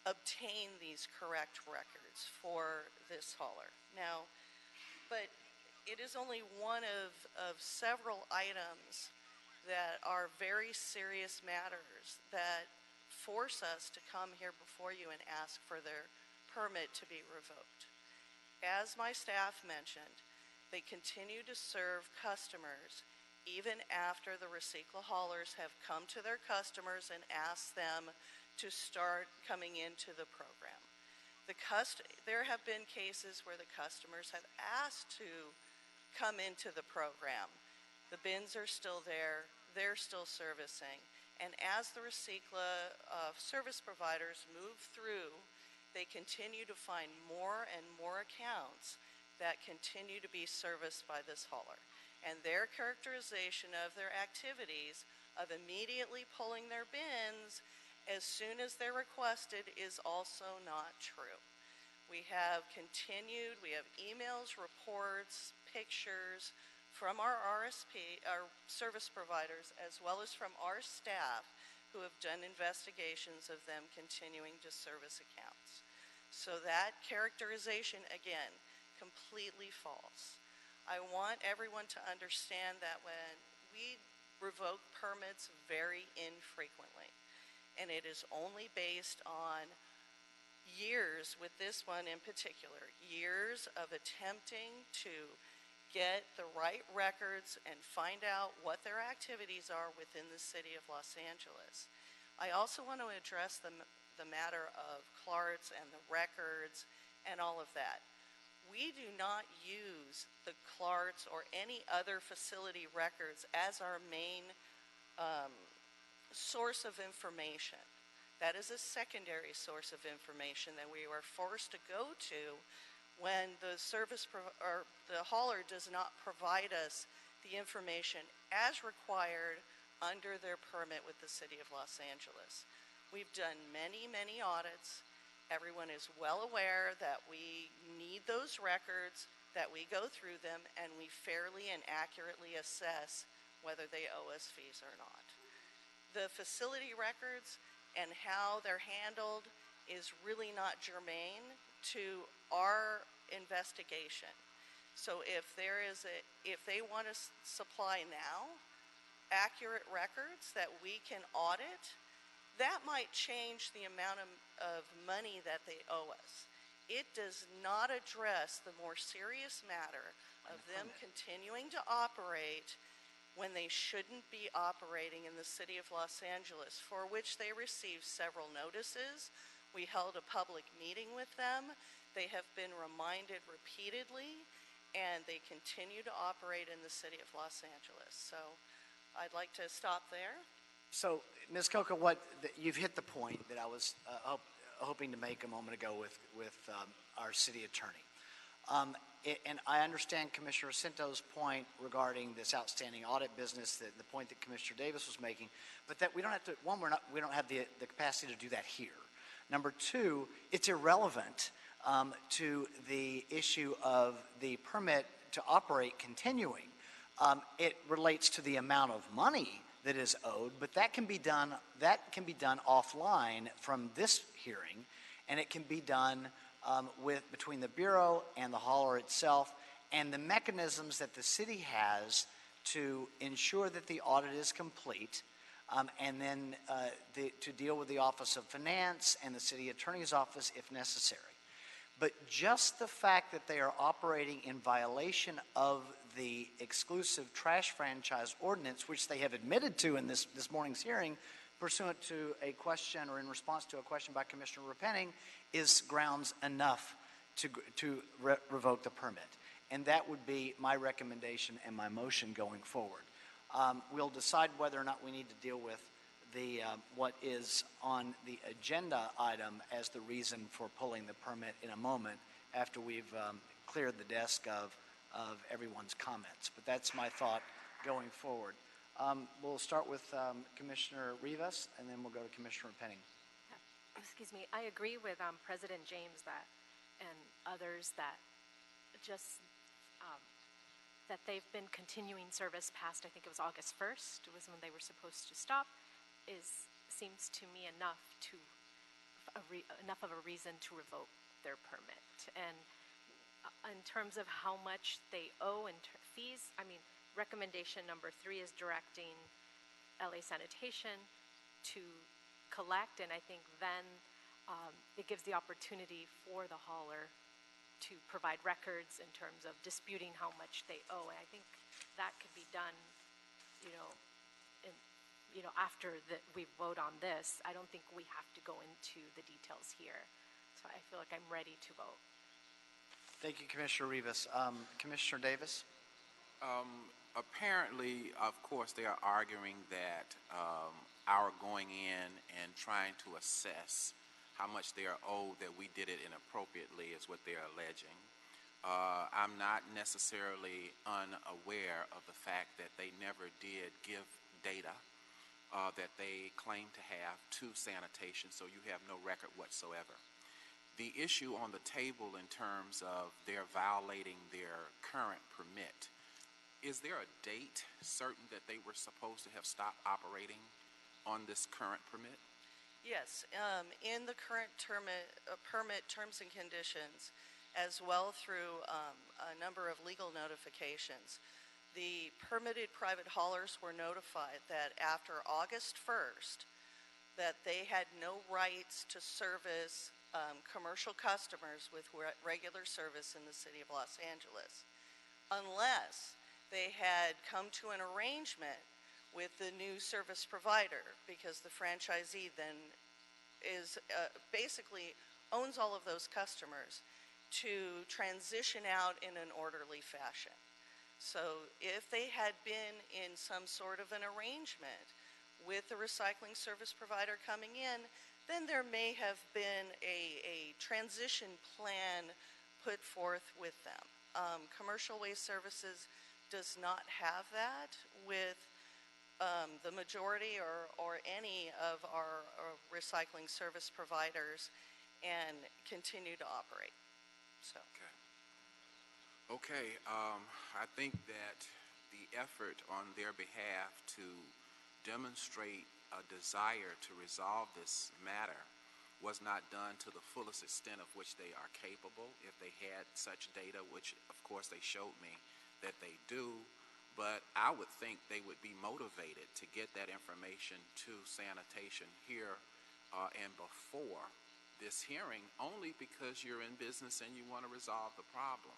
obtain these correct records for this hauler. Now, but it is only one of several items that are very serious matters that force us to come here before you and ask for their permit to be revoked. As my staff mentioned, they continue to serve customers even after the Recicla haulers have come to their customers and asked them to start coming into the program. There have been cases where the customers have asked to come into the program. The bins are still there, they're still servicing, and as the Recicla service providers move through, they continue to find more and more accounts that continue to be serviced by this hauler. And their characterization of their activities of immediately pulling their bins as soon as they're requested is also not true. We have continued, we have emails, reports, pictures from our RSP, our service providers, as well as from our staff who have done investigations of them continuing to service accounts. So that characterization, again, completely false. I want everyone to understand that when we revoke permits very infrequently, and it is only based on years, with this one in particular, years of attempting to get the right records and find out what their activities are within the city of Los Angeles. I also want to address the matter of CLARTs and the records and all of that. We do not use the CLARTs or any other facility records as our main source of information. That is a secondary source of information that we are forced to go to when the or the hauler does not provide us the information as required under their permit with the City of Los Angeles. We've done many, many audits. Everyone is well aware that we need those records, that we go through them, and we fairly and accurately assess whether they owe us fees or not. The facility records and how they're handled is really not germane to our investigation. So if they want to supply now accurate records that we can audit, that might change the amount of money that they owe us. It does not address the more serious matter of them continuing to operate when they shouldn't be operating in the City of Los Angeles, for which they received several notices. We held a public meeting with them. They have been reminded repeatedly, and they continue to operate in the City of Los Angeles. So I'd like to stop there. So, Ms. Coca, you've hit the point that I was hoping to make a moment ago with our city attorney. And I understand Commissioner Cinto's point regarding this outstanding audit business, the point that Commissioner Davis was making, but that we don't have to, one, we don't have the capacity to do that here. Number two, it's irrelevant to the issue of the permit to operate continuing. It relates to the amount of money that is owed, but that can be done offline from this hearing, and it can be done between the Bureau and the hauler itself, and the mechanisms that the city has to ensure that the audit is complete, and then to deal with the Office of Finance and the City Attorney's Office if necessary. But just the fact that they are operating in violation of the exclusive trash franchise ordinance, which they have admitted to in this morning's hearing, pursuant to a question or in response to a question by Commissioner Repenning, is grounds enough to revoke the permit. And that would be my recommendation and my motion going forward. We'll decide whether or not we need to deal with what is on the agenda item as the reason for pulling the permit in a moment after we've cleared the desk of everyone's comments. But that's my thought going forward. We'll start with Commissioner Rivas, and then we'll go to Commissioner Penning. Excuse me. I agree with President James and others that just that they've been continuing service past, I think it was August 1st, was when they were supposed to stop, seems to me enough of a reason to revoke their permit. And in terms of how much they owe in fees, I mean, recommendation number 3 is directing LA Sanitation to collect, and I think then it gives the opportunity for the hauler to provide records in terms of disputing how much they owe. And I think that could be done, after we vote on this. I don't think we have to go into the details here. So I feel like I'm ready to vote. Thank you, Commissioner Rivas. Commissioner Davis? Apparently, of course, they are arguing that our going in and trying to assess how much they are owed, that we did it inappropriately, is what they are alleging. I'm not necessarily unaware of the fact that they never did give data that they claim to have to sanitation, so you have no record whatsoever. The issue on the table in terms of their violating their current permit, is there a date certain that they were supposed to have stopped operating on this current permit? Yes, in the current permit terms and conditions, as well through a number of legal notifications, the permitted private haulers were notified that after August 1st, that they had no rights to service commercial customers with regular service in the City of Los Angeles, unless they had come to an arrangement with the new service provider, because the franchisee then is basically owns all of those customers, to transition out in an orderly fashion. So if they had been in some sort of an arrangement with the recycling service provider coming in, then there may have been a transition plan put forth with them. Commercial Waste Services does not have that with the majority or any of our recycling service providers, and continue to operate. So. Okay, I think that the effort on their behalf to demonstrate a desire to resolve this matter was not done to the fullest extent of which they are capable. If they had such data, which of course they showed me that they do, but I would think they would be motivated to get that information to sanitation here and before this hearing, only because you're in business and you want to resolve the problem.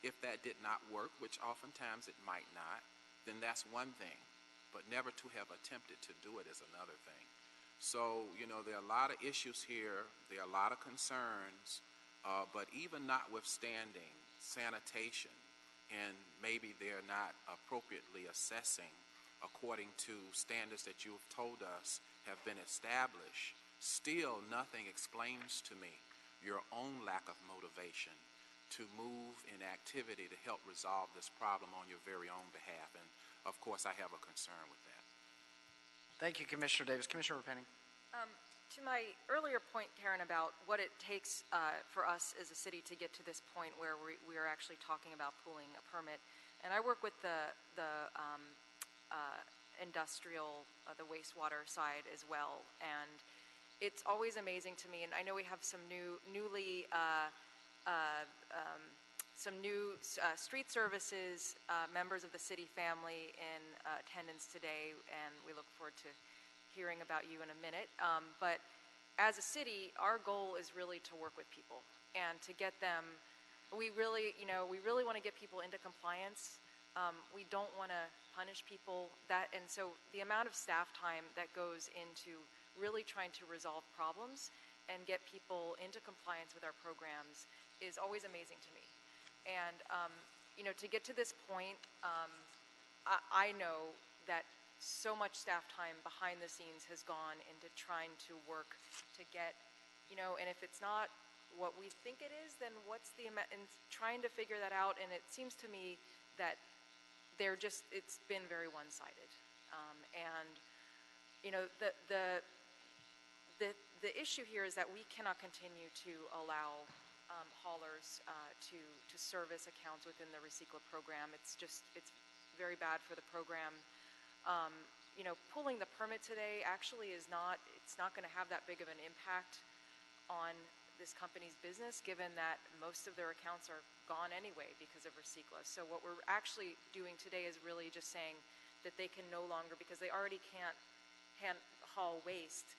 If that did not work, which oftentimes it might not, then that's one thing. But never to have attempted to do it is another thing. So, you know, there are a lot of issues here. There are a lot of concerns. But even notwithstanding sanitation, and maybe they're not appropriately assessing according to standards that you've told us have been established, still nothing explains to me your own lack of motivation to move in activity to help resolve this problem on your very own behalf. And of course, I have a concern with that. Thank you, Commissioner Davis. Commissioner Repenning. To my earlier point, Karen, about what it takes for us as a city to get to this point where we are actually talking about pulling a permit, and I work with the industrial, the wastewater side as well, and it's always amazing to me, and I know we have some new street services members of the city family in attendance today, and we look forward to hearing about you in a minute. But as a city, our goal is really to work with people and to get them. We really want to get people into compliance. We don't want to punish people. And so the amount of staff time that goes into really trying to resolve problems and get people into compliance with our programs is always amazing to me. And, to get to this point, I know that so much staff time behind the scenes has gone into trying to work to get, and if it's not what we think it is, then what's the amount, and trying to figure that out. And it seems to me that it's been very one-sided. The issue here is that we cannot continue to allow haulers to service accounts within the Recicla program. It's very bad for the program. Pulling the permit today actually it's not going to have that big of an impact on this company's business, given that most of their accounts are gone anyway because of Recicla. So what we're actually doing today is really just saying that they can no longer, because they already can't haul waste,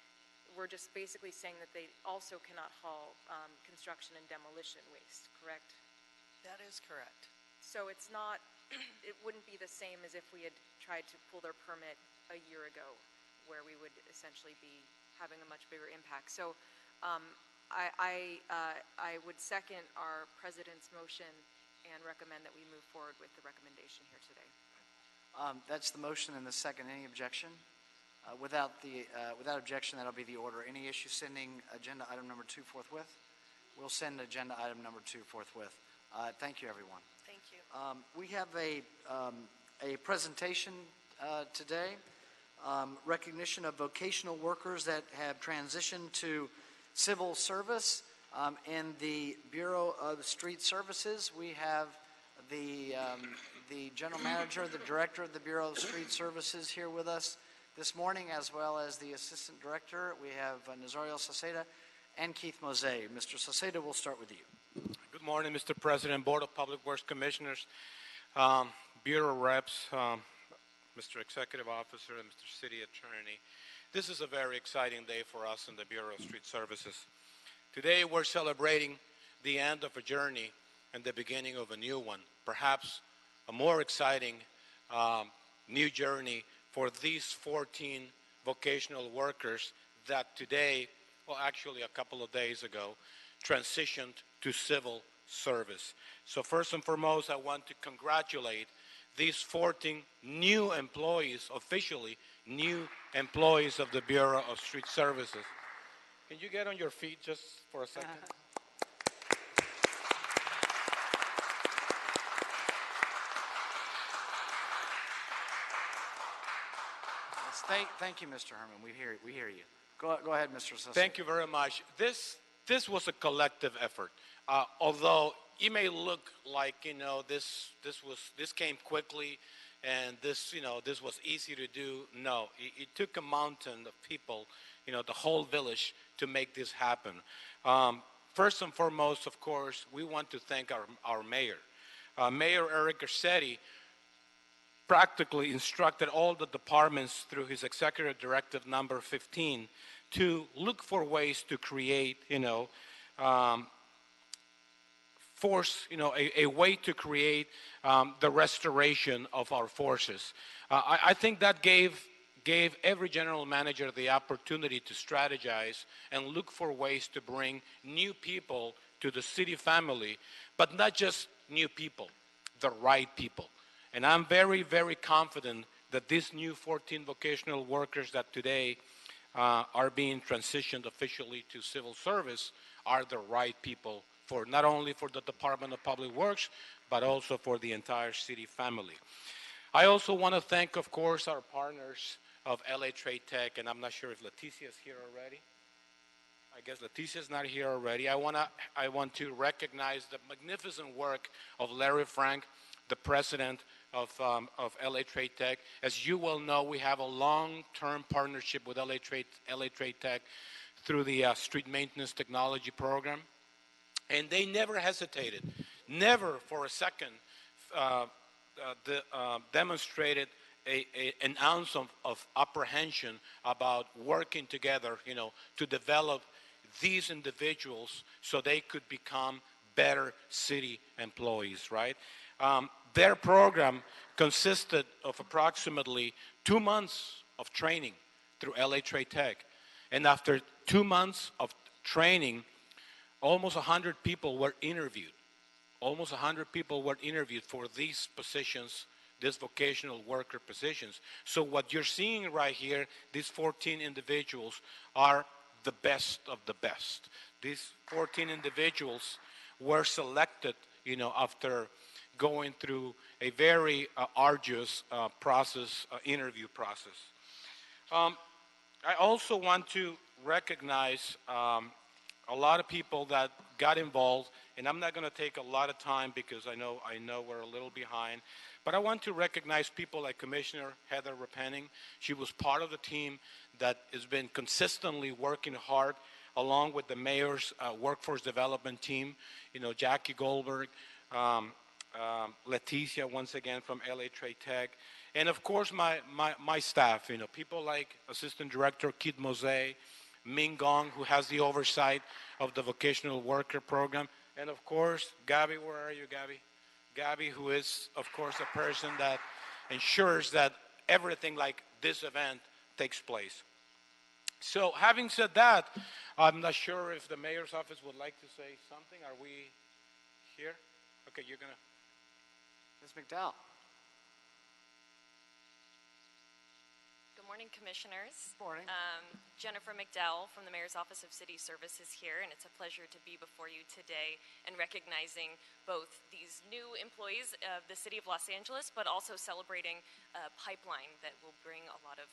we're just basically saying that they also cannot haul construction and demolition waste, correct? That is correct. So it wouldn't be the same as if we had tried to pull their permit a year ago, where we would essentially be having a much bigger impact. So I would second our president's motion and recommend that we move forward with the recommendation here today. That's the motion and the second. Any objection? Without objection, that'll be the order. Any issue sending agenda item number 2 forthwith? We'll send agenda item number 2 forthwith. Thank you, everyone. Thank you. We have a presentation today, recognition of vocational workers that have transitioned to civil service in the Bureau of Street Services. We have the general manager, the director of the Bureau of Street Services here with us this morning, as well as the assistant director. We have Nazario Saceda and Keith Mose. Mr. Saceda, we'll start with you. Good morning, Mr. President, Board of Public Works Commissioners, Bureau reps, Mr. Executive Officer, and Mr. City Attorney. This is a very exciting day for us in the Bureau of Street Services. Today we're celebrating the end of a journey and the beginning of a new one, perhaps a more exciting new journey for these 14 vocational workers that today, well, actually a couple of days ago, transitioned to civil service. So first and foremost, I want to congratulate these 14 new employees, officially new employees of the Bureau of Street Services. Can you get on your feet just for a second? Thank you, Mr. Herman. We hear you. Go ahead, Mr. Sisson. Thank you very much. This was a collective effort. Although it may look like this came quickly, and this was easy to do. No, it took a mountain of people, the whole village, to make this happen. First and foremost, of course, we want to thank our mayor, Mayor Eric Garcetti. Practically instructed all the departments through his executive directive number 15 to look for ways to create, a way to create the restoration of our forces. I think that gave every general manager the opportunity to strategize and look for ways to bring new people to the city family, but not just new people, the right people. And I'm very, very confident that these new 14 vocational workers that today are being transitioned officially to civil service are the right people for not only for the Department of Public Works, but also for the entire city family. I also want to thank, of course, our partners of LA Trade Tech, and I'm not sure if Leticia is here already. I guess Leticia is not here already. I want to recognize the magnificent work of Larry Frank, the president of LA Trade Tech. As you well know, we have a long-term partnership with LA Trade Tech through the Street Maintenance Technology Program. And they never hesitated, never for a second demonstrated an ounce of apprehension about working together, to develop these individuals so they could become better city employees, right? Their program consisted of approximately 2 months of training through LA Trade Tech. And after 2 months of training, almost 100 people were interviewed. Almost 100 people were interviewed for these positions, these vocational worker positions. So what you're seeing right here, these 14 individuals are the best of the best. These 14 individuals were selected, after going through a very arduous interview process. I also want to recognize a lot of people that got involved, and I'm not going to take a lot of time because I know we're a little behind, but I want to recognize people like Commissioner Heather Repenning. She was part of the team that has been consistently working hard along with the mayor's workforce development team, Jackie Goldberg, Leticia, once again, from LA Trade Tech, and of course my staff, people like Assistant Director Keith Mose, Ming Gong, who has the oversight of the vocational worker program, and of course, Gabby, where are you, Gabby? Gabby, who is, of course, a person that ensures that everything like this event takes place. So having said that, I'm not sure if the mayor's office would like to say something. Are we here? Okay, you're going to. Ms. McDowell. Good morning, Commissioners. Good morning. Jennifer McDowell from the Mayor's Office of City Services here, and it's a pleasure to be before you today and recognizing both these new employees of the City of Los Angeles, but also celebrating a pipeline that will bring a lot of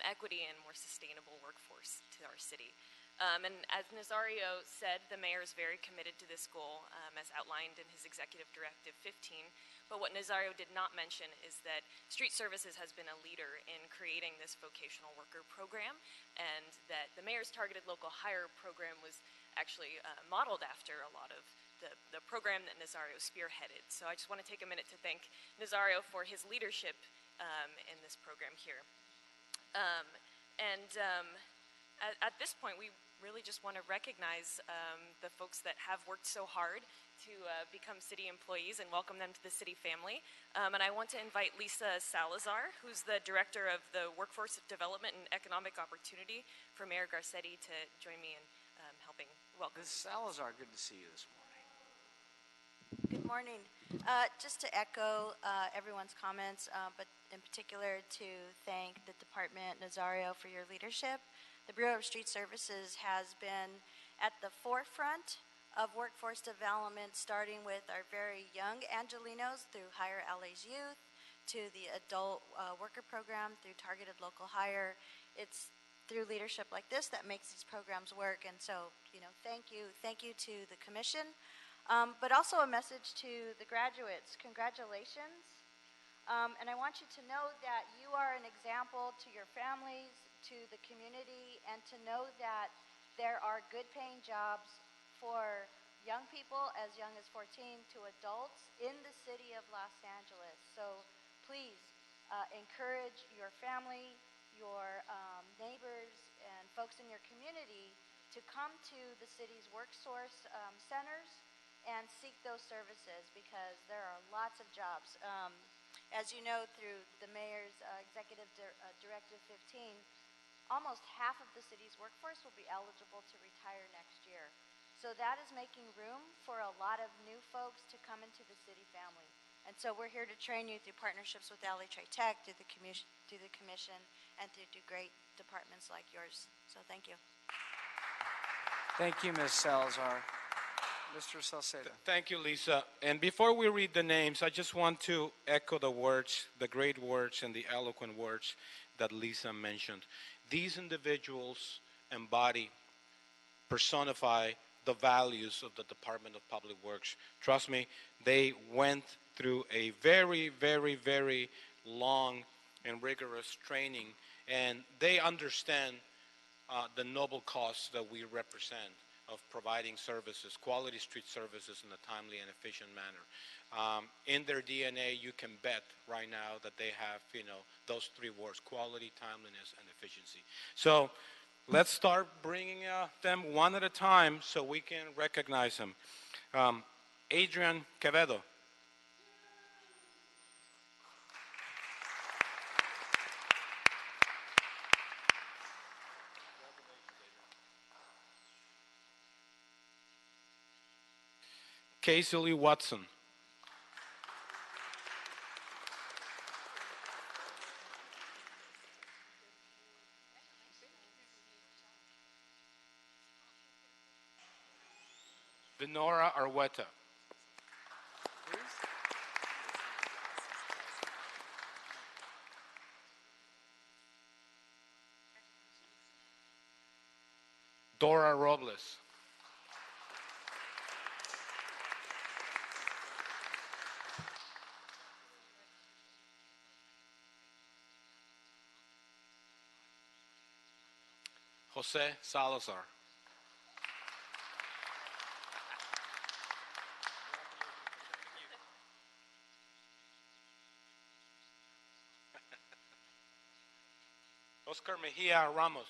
equity and more sustainable workforce to our city. And as Nazario said, the mayor is very committed to this goal, as outlined in his Executive Directive 15. But what Nazario did not mention is that Street Services has been a leader in creating this vocational worker program, and that the mayor's targeted local hire program was actually modeled after a lot of the program that Nazario spearheaded. So I just want to take a minute to thank Nazario for his leadership in this program here. At this point, we really just want to recognize the folks that have worked so hard to become city employees and welcome them to the city family. And I want to invite Lisa Salazar, who's the Director of the Workforce Development and Economic Opportunity for Mayor Garcetti, to join me in helping welcome. Ms. Salazar, good to see you this morning. Good morning. Just to echo everyone's comments, but in particular to thank the Department Nazario for your leadership. The Bureau of Street Services has been at the forefront of workforce development, starting with our very young Angelinos through Hire LA's Youth, to the adult worker program through targeted local hire. It's through leadership like this that makes these programs work. And so, thank you to the commission, but also a message to the graduates. Congratulations. And I want you to know that you are an example to your families, to the community, and to know that there are good paying jobs for young people as young as 14 to adults in the city of Los Angeles. So please encourage your family, your neighbors, and folks in your community to come to the city's workforce centers and seek those services, because there are lots of jobs. As you know, through the mayor's Executive Directive 15, almost half of the city's workforce will be eligible to retire next year. So that is making room for a lot of new folks to come into the city family. And so we're here to train you through partnerships with LA Trade Tech, through the commission, and through great departments like yours. So thank you. Thank you, Ms. Salazar. Mr. Salcedo. Thank you, Lisa. And before we read the names, I just want to echo the words, the great words and the eloquent words that Lisa mentioned. These individuals embody, personify the values of the Department of Public Works. Trust me, they went through a very, very, very long and rigorous training, and they understand the noble cause that we represent of providing services, quality street services in a timely and efficient manner. In their DNA, you can bet right now that they have, those three words: quality, timeliness, and efficiency. So let's start bringing them one at a time so we can recognize them. Adrian Quevedo. Casey Lee Watson. Venora Arweta. Dora Robles. Jose Salazar. Oscar Mejia Ramos.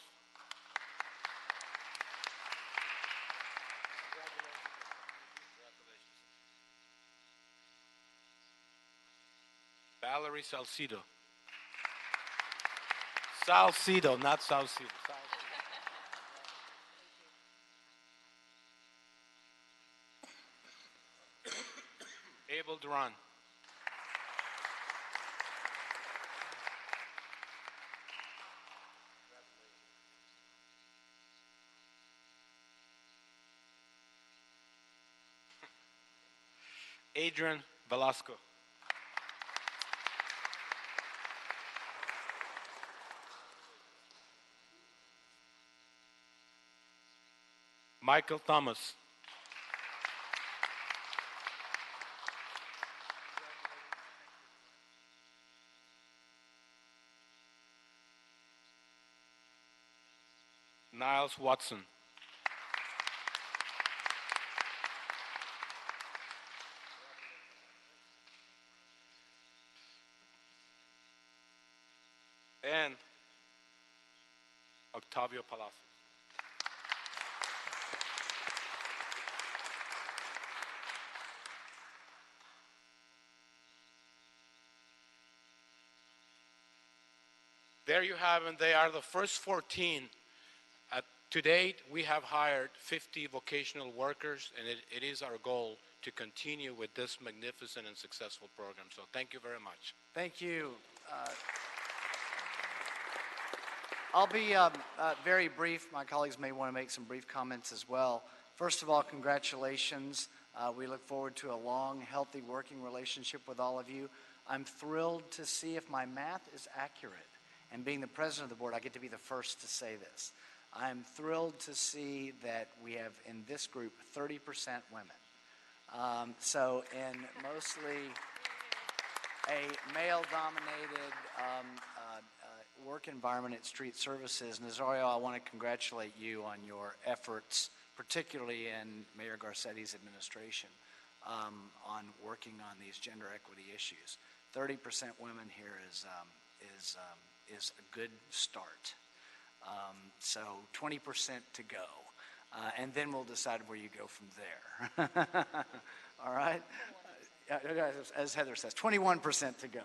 Valerie Salcido. Salcido, not Salcido. Abel Duran. Adrian Velasco. Michael Thomas. Niles Watson. And Octavio Palacios. There you have them. They are the first 14. To date, we have hired 50 vocational workers, and it is our goal to continue with this magnificent and successful program. So thank you very much. Thank you. I'll be very brief. My colleagues may want to make some brief comments as well. First of all, congratulations. We look forward to a long, healthy working relationship with all of you. I'm thrilled to see if my math is accurate. And being the president of the board, I get to be the first to say this. I'm thrilled to see that we have in this group 30% women. So in mostly a male-dominated work environment at Street Services, Nazario, I want to congratulate you on your efforts, particularly in Mayor Garcetti's administration, on working on these gender equity issues. 30% women here is a good start. So 20% to go. And then we'll decide where you go from there. All right? As Heather says, 21% to go.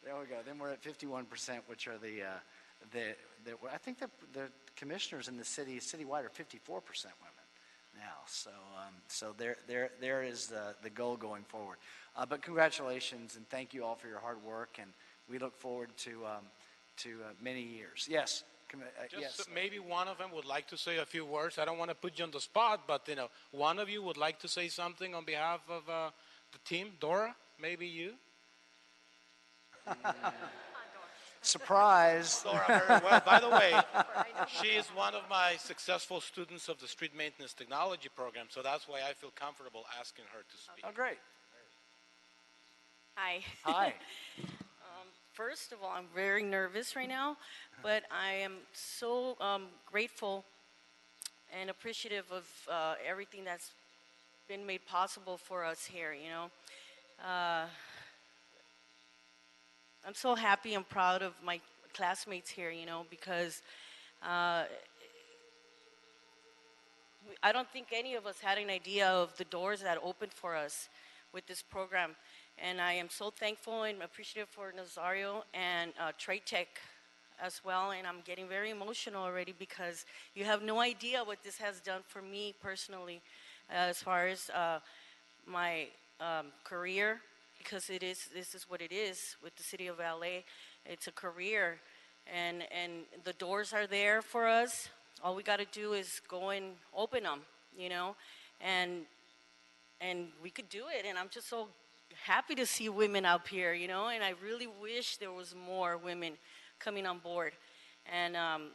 There we go. Then we're at 51%, which are I think the commissioners in the citywide are 54% women now. So there is the goal going forward. But congratulations and thank you all for your hard work, and we look forward to many years. Yes. Yes. Maybe one of them would like to say a few words. I don't want to put you on the spot, but one of you would like to say something on behalf of the team. Dora, maybe you. Surprise. Dora, very well. By the way, she is one of my successful students of the Street Maintenance Technology Program, so that's why I feel comfortable asking her to speak. Oh, great. Hi. Hi. First of all, I'm very nervous right now, but I am so grateful and appreciative of everything that's been made possible for us here, I'm so happy and proud of my classmates here, because I don't think any of us had an idea of the doors that opened for us with this program. And I am so thankful and appreciative for Nazario and Trade Tech as well. And I'm getting very emotional already because you have no idea what this has done for me personally as far as my career, because this is what it is with the city of LA. It's a career, and the doors are there for us. All we got to do is go and open them, and we could do it. And I'm just so happy to see women up here, and I really wish there was more women coming on board. And I'm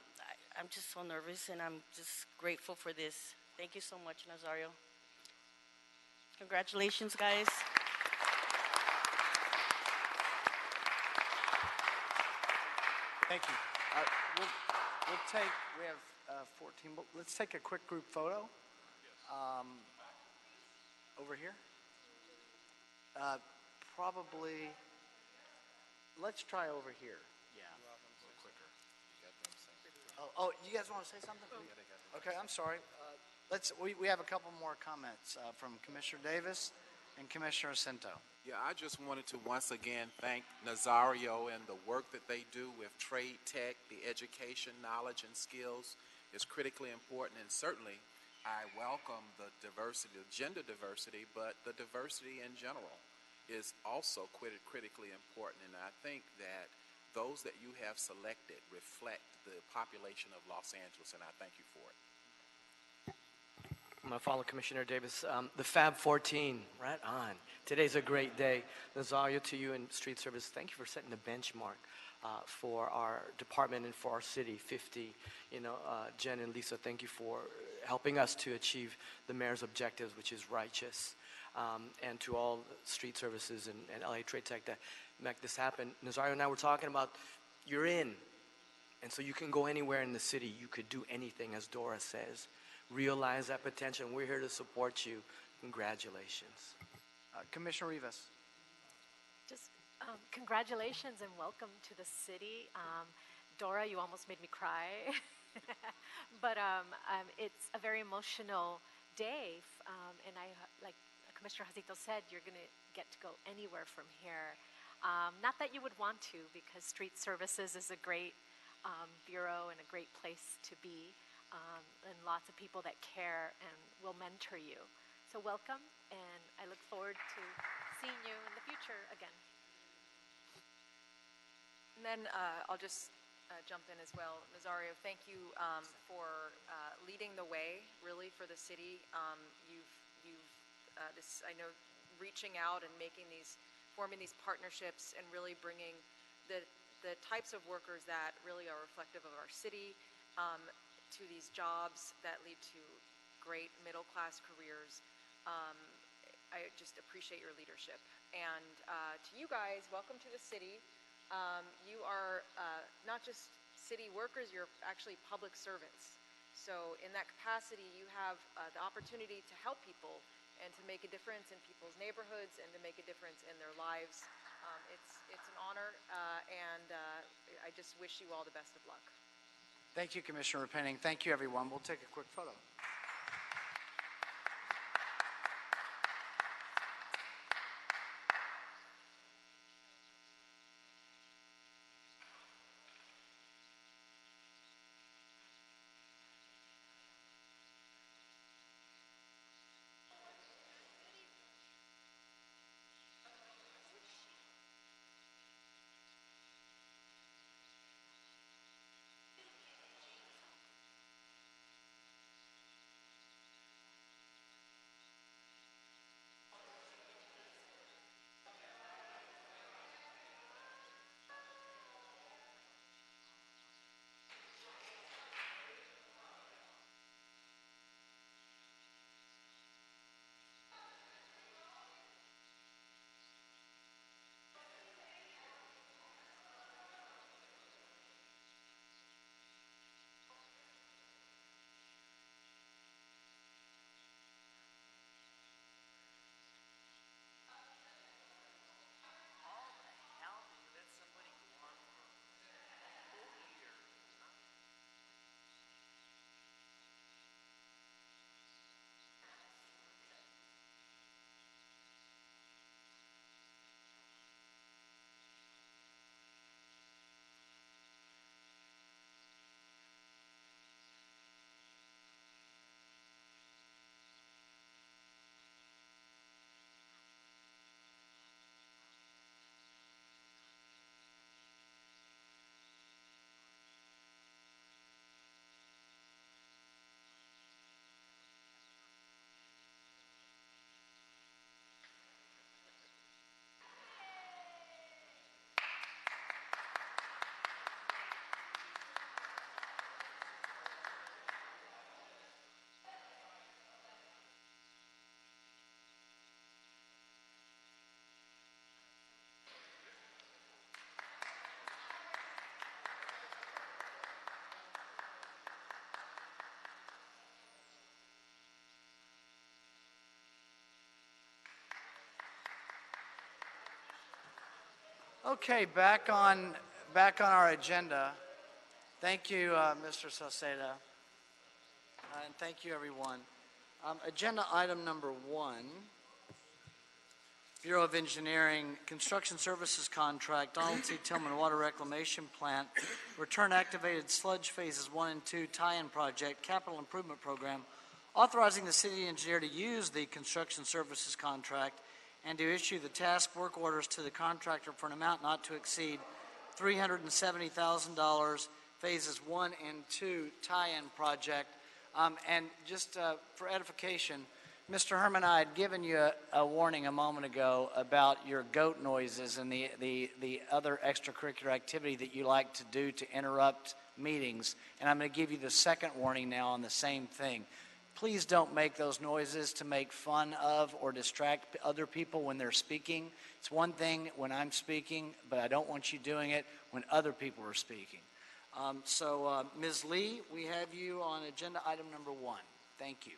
just so nervous, and I'm just grateful for this. Thank you so much, Nazario. Congratulations, guys. Thank you. We have 14, but let's take a quick group photo. Over here. Probably, let's try over here. Yeah. Oh, you guys want to say something? Okay, I'm sorry. We have a couple more comments from Commissioner Davis and Commissioner Cento. Yeah, I just wanted to once again thank Nazario and the work that they do with Trade Tech. The education, knowledge, and skills is critically important, and certainly I welcome the diversity, the gender diversity, but the diversity in general is also critically important. And I think that those that you have selected reflect the population of Los Angeles, and I thank you for it. I'm going to follow Commissioner Davis. The Fab 14, right on. Today's a great day. Nazario, to you and Street Service, thank you for setting the benchmark for our department and for our city. 50, Jen and Lisa, thank you for helping us to achieve the mayor's objectives, which is righteous. And to all Street Services and LA Trade Tech that make this happen. Nazario and I were talking about, you're in. And so you can go anywhere in the city. You could do anything, as Dora says. Realize that potential, and we're here to support you. Congratulations. Commissioner Rivas. Just congratulations and welcome to the city. Dora, you almost made me cry. But it's a very emotional day, and like Commissioner Jacinto said, you're going to get to go anywhere from here. Not that you would want to, because Street Services is a great bureau and a great place to be, and lots of people that care and will mentor you. So welcome, and I look forward to seeing you in the future again. And then I'll just jump in as well. Nazario, thank you for leading the way, really, for the city. I know, reaching out and forming these partnerships and really bringing the types of workers that really are reflective of our city to these jobs that lead to great middle-class careers. I just appreciate your leadership. And to you guys, welcome to the city. You are not just city workers, you're actually public servants. So in that capacity, you have the opportunity to help people and to make a difference in people's neighborhoods and to make a difference in their lives. It's an honor, and I just wish you all the best of luck. Thank you, Commissioner Penning. Thank you, everyone. We'll take a quick photo. Okay, back on our agenda. Thank you, Mr. Sauceda, and thank you, everyone. Agenda item number 1, Bureau of Engineering, Construction Services Contract, Donald C. Tillman Water Reclamation Plant, Return Activated Sludge Phases 1 and 2 Tie-In Project, Capital Improvement Program, authorizing the city engineer to use the construction services contract and to issue the task work orders to the contractor for an amount not to exceed $370,000, phases 1 and 2 tie-in project. And just for edification, Mr. Herman, I had given you a warning a moment ago about your goat noises and the other extracurricular activity that you like to do to interrupt meetings. And I'm going to give you the second warning now on the same thing. Please don't make those noises to make fun of or distract other people when they're speaking. It's one thing when I'm speaking, but I don't want you doing it when other people are speaking. Ms. Lee, we have you on agenda item number 1. Thank you.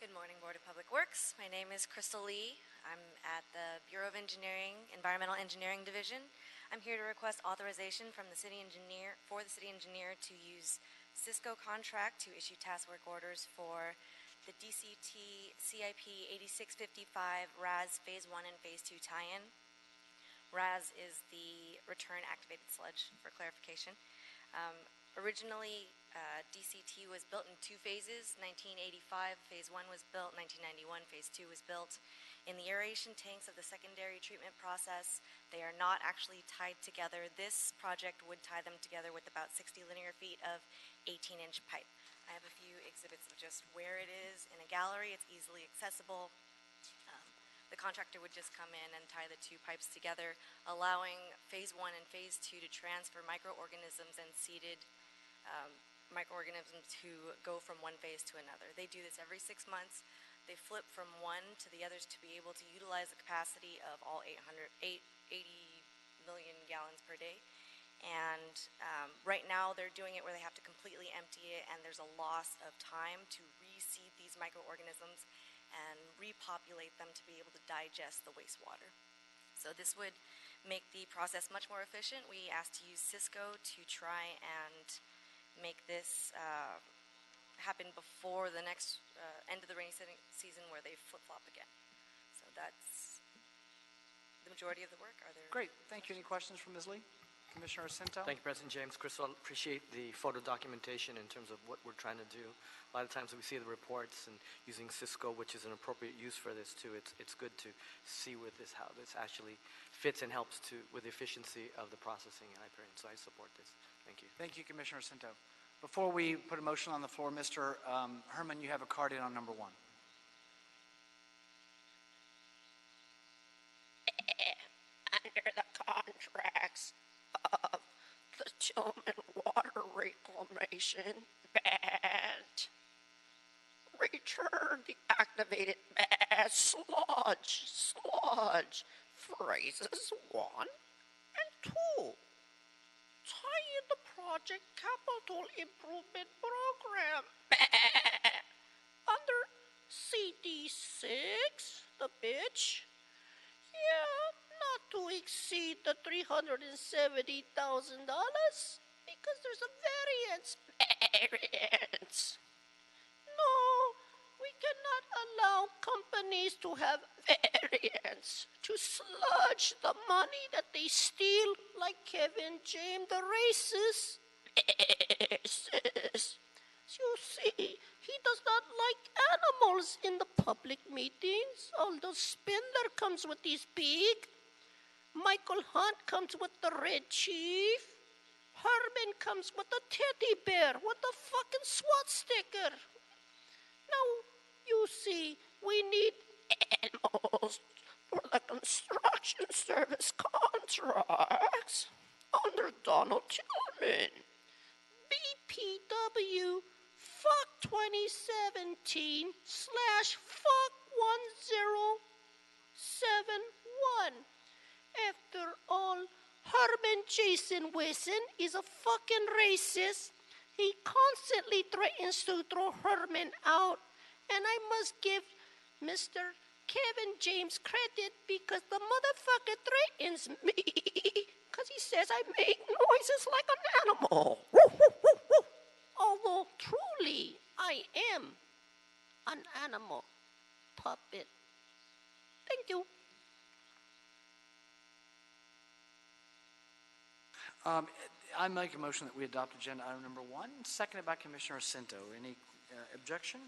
Good morning, Board of Public Works. My name is Crystal Lee. I'm at the Bureau of Engineering, Environmental Engineering Division. I'm here to request authorization from the city engineer to use Cisco contract to issue task work orders for the DCT CIP 8655 RAS Phase 1 and Phase 2 tie-in. RAS is the return activated sludge, for clarification. Originally, DCT was built in 2 phases. 1985, phase 1 was built. 1991, phase 2 was built. In the aeration tanks of the secondary treatment process, they are not actually tied together. This project would tie them together with about 60 linear feet of 18-inch pipe. I have a few exhibits of just where it is in a gallery. It's easily accessible. The contractor would just come in and tie the 2 pipes together, allowing phase 1 and phase 2 to transfer microorganisms and seeded microorganisms to go from one phase to another. They do this every 6 months. They flip from one to the others to be able to utilize the capacity of all 80 million gallons per day. And right now they're doing it where they have to completely empty it, and there's a loss of time to reseed these microorganisms and repopulate them to be able to digest the wastewater. So this would make the process much more efficient. We asked to use Cisco to try and make this happen before the next end of the rainy season where they flip-flop again. So that's the majority of the work. Are there Great. Thank you. Any questions from Ms. Lee? Commissioner Cinto? Thank you, President James. Crystal, appreciate the photo documentation in terms of what we're trying to do. A lot of times we see the reports and using Cisco, which is an appropriate use for this too. It's good to see with this how this actually fits and helps with the efficiency of the processing in Hyperion. So I support this. Thank you. Thank you, Commissioner Cinto. Before we put a motion on the floor, Mr. Herman, you have a card in on number 1. Under the contracts of the Tillman Water Reclamation Band, return the activated bad sludge, phrases 1 and 2. Tie in the project capital improvement program. Under CD6, the bitch. Yeah, not to exceed the $370,000 because there's a variance. No, we cannot allow companies to have variance, to sludge the money that they steal like Kevin James the racist. You see, he does not like animals in the public meetings, although Spindler comes with his pig. Michael Hunt comes with the red chief. Herman comes with the teddy bear with the fucking SWAT sticker. Now, you see, we need animals for the construction service contracts under Donald Tillman. BPW fuck 2017 / fuck 1071. After all, Herman Jason Wilson is a fucking racist. He constantly threatens to throw Herman out. And I must give Mr. Kevin James credit because the motherfucker threatens me. Because he says I make noises like an animal. Woo, woo, woo, woo. Although truly I am an animal puppet. Thank you. I make a motion that we adopt agenda item number 1, seconded by Commissioner Cinto. Any objection?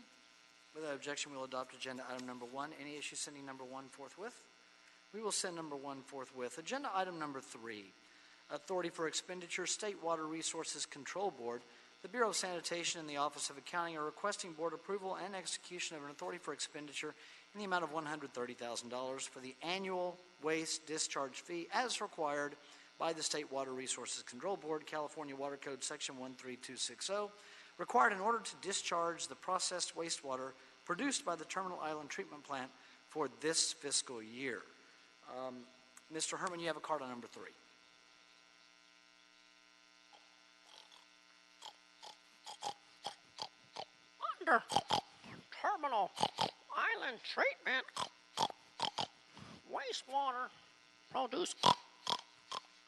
Without objection, we will adopt agenda item number 1. Any issue sending number 1 forthwith? We will send number 1 forthwith. Agenda item number 3, Authority for Expenditure, State Water Resources Control Board. The Bureau of Sanitation and the Office of Accounting are requesting board approval and execution of an authority for expenditure in the amount of $130,000 for the annual waste discharge fee as required by the State Water Resources Control Board, California Water Code Section 13260, required in order to discharge the processed wastewater produced by the Terminal Island Treatment Plant for this fiscal year. Mr. Herman, you have a card on number 3. Under Terminal Island Treatment, wastewater produced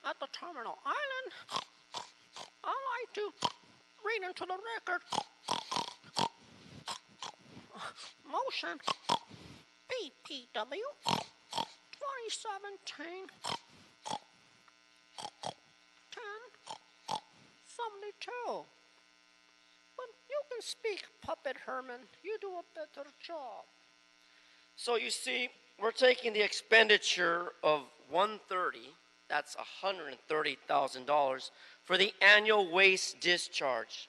at the Terminal Island, I like to read into the record. Motion BPW 2017 1072. can speak, Puppet Herman. You do a better job. So you see, we're taking the expenditure of 130, that's $130,000 for the annual waste discharge.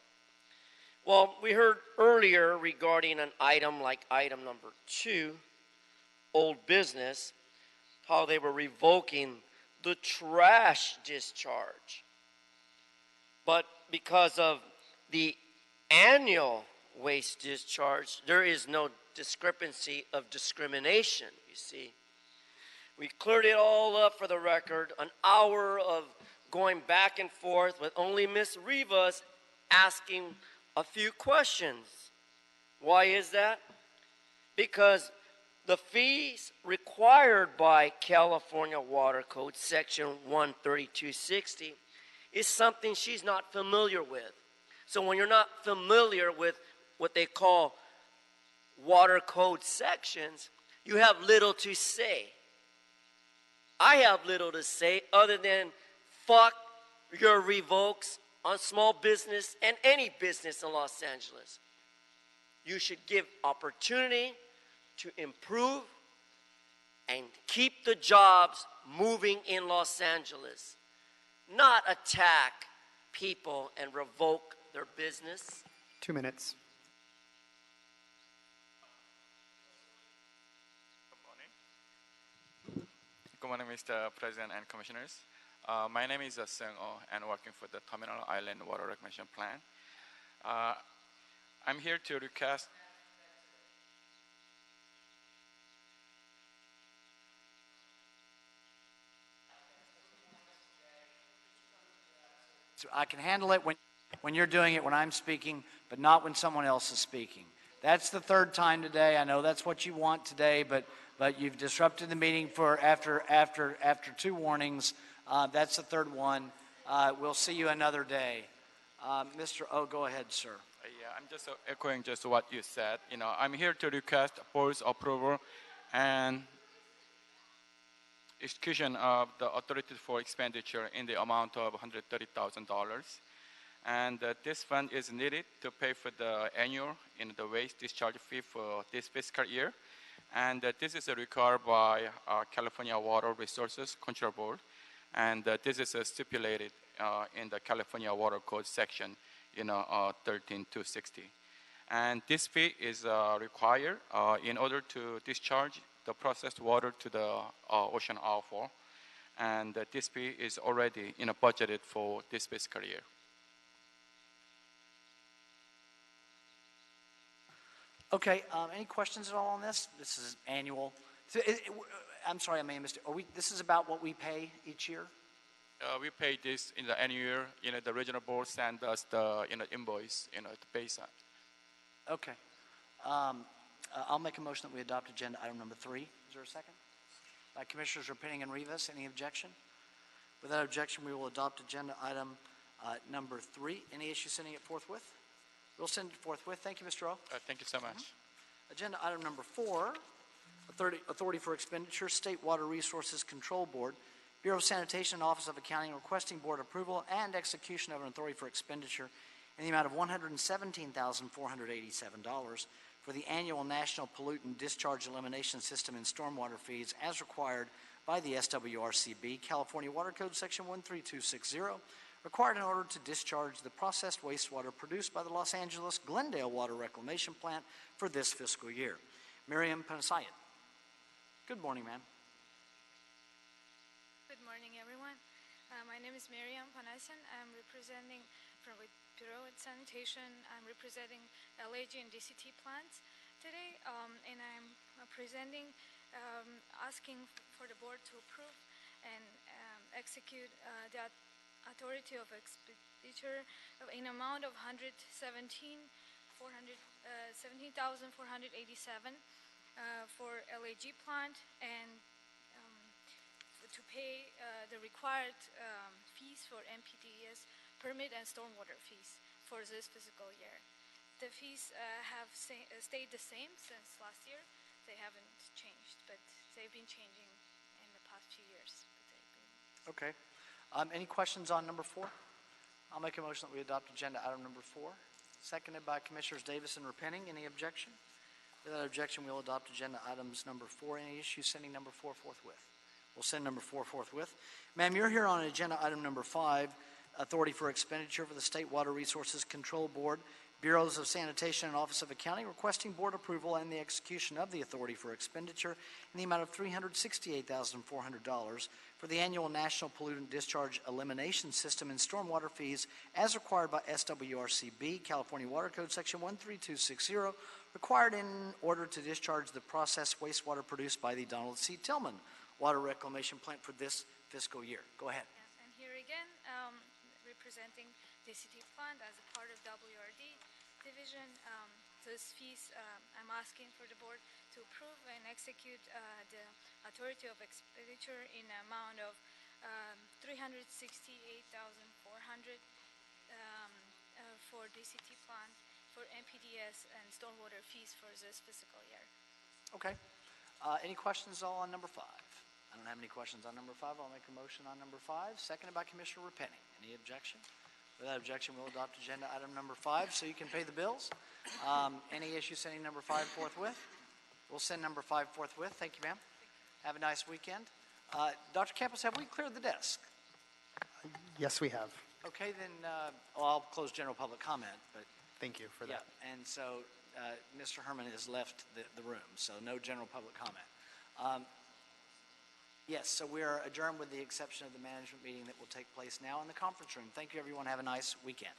Well, we heard earlier regarding an item like item number 2, old business, how they were revoking the trash discharge. But because of the annual waste discharge, there is no discrepancy of discrimination, you see. We cleared it all up for the record, an hour of going back and forth with only Miss Rivas asking a few questions. Why is that? Because the fees required by California Water Code Section 13260 is something she's not familiar with. So when you're not familiar with what they call water code sections, you have little to say. I have little to say other than fuck your revokes on small business and any business in Los Angeles. You should give opportunity to improve and keep the jobs moving in Los Angeles, not attack people and revoke their business. 2 minutes. Good morning, Mr. President and Commissioners. My name is Sung Oh, and working for the Terminal Island Water Reclamation Plan. I'm here to request. So I can handle it when you're doing it, when I'm speaking, but not when someone else is speaking. That's the third time today. I know that's what you want today, but you've disrupted the meeting for after 2 warnings. That's the third one. We'll see you another day. Mr. O, go ahead, sir. Yeah, I'm just echoing just what you said. I'm here to request board's approval and execution of the authority for expenditure in the amount of $130,000. And this fund is needed to pay for the annual the waste discharge fee for this fiscal year. And this is required by California Water Resources Control Board. And this is stipulated in the California Water Code section, 13260. And this fee is required in order to discharge the processed water to the ocean outfall. And this fee is already budgeted for this fiscal year. Okay, any questions at all on this? This is annual. So I'm sorry, I may have missed it. This is about what we pay each year? We pay this in the annual year. The regional board send us the invoice, to pay that. Okay. I'll make a motion that we adopt agenda item number 3. Is there a second? By Commissioners Rapining and Rivas, any objection? Without objection, we will adopt agenda item number 3. Any issue sending it forthwith? We'll send it forthwith. Thank you, Mr. O. Thank you so much. Agenda item number 4, Authority for Expenditure, State Water Resources Control Board, Bureau of Sanitation and Office of Accounting requesting board approval and execution of an authority for expenditure in the amount of $117,487 for the annual National Pollutant Discharge Elimination System and stormwater fees as required by the SWRCB, California Water Code Section 13260, required in order to discharge the processed wastewater produced by the Los Angeles Glendale Water Reclamation Plant for this fiscal year. Miriam Panasayat. Good morning, ma'am. Good morning, everyone. My name is Miriam Panasyan. I'm representing from Bureau of Sanitation. I'm representing LAG and DCT plants today, and I'm presenting, asking for the board to approve and execute that authority of expenditure in amount of $17,487 for LAG plant and to pay the required fees for MPDES permit and stormwater fees for this fiscal year. The fees have stayed the same since last year. They haven't changed, but they've been changing in the past few years. Okay. Any questions on number 4? I'll make a motion that we adopt agenda item number 4. seconded by Commissioners Davis and Repenning. Any objection? Without objection, we'll adopt agenda items number 4. Any issue sending number 4 forthwith? We'll send number 4 forthwith. Ma'am, you're here on agenda item number 5, authority for expenditure for the State Water Resources Control Board, Bureaus of Sanitation, and Office of Accounting, requesting board approval and the execution of the authority for expenditure in the amount of $368,400 for the annual National Pollutant Discharge Elimination System and stormwater fees as required by SWRCB, California Water Code Section 13260, required in order to discharge the processed wastewater produced by the Donald C. Tillman Water Reclamation Plant for this fiscal year. Go ahead. Yes, and here again, representing the city fund as a part of WRD division. Those fees, I'm asking for the board to approve and execute the authority of expenditure in an amount of $368,400 for DCT plant for MPDS and stormwater fees for this fiscal year. Okay. Any questions all on number 5? I don't have any questions on number 5. I'll make a motion on number 5, seconded by Commissioner Repenning. Any objection? Without objection, we'll adopt agenda item number 5 so you can pay the bills. Any issue sending number 5 forthwith? We'll send number 5 forthwith. Thank you, ma'am. Have a nice weekend. Dr. Campos, have we cleared the desk? Yes, we have. Okay, then I'll close general public comment. But thank you for that. Yeah, and so Mr. Herman has left the room, so no general public comment. Yes, so we are adjourned with the exception of the management meeting that will take place now in the conference room. Thank you, everyone. Have a nice weekend.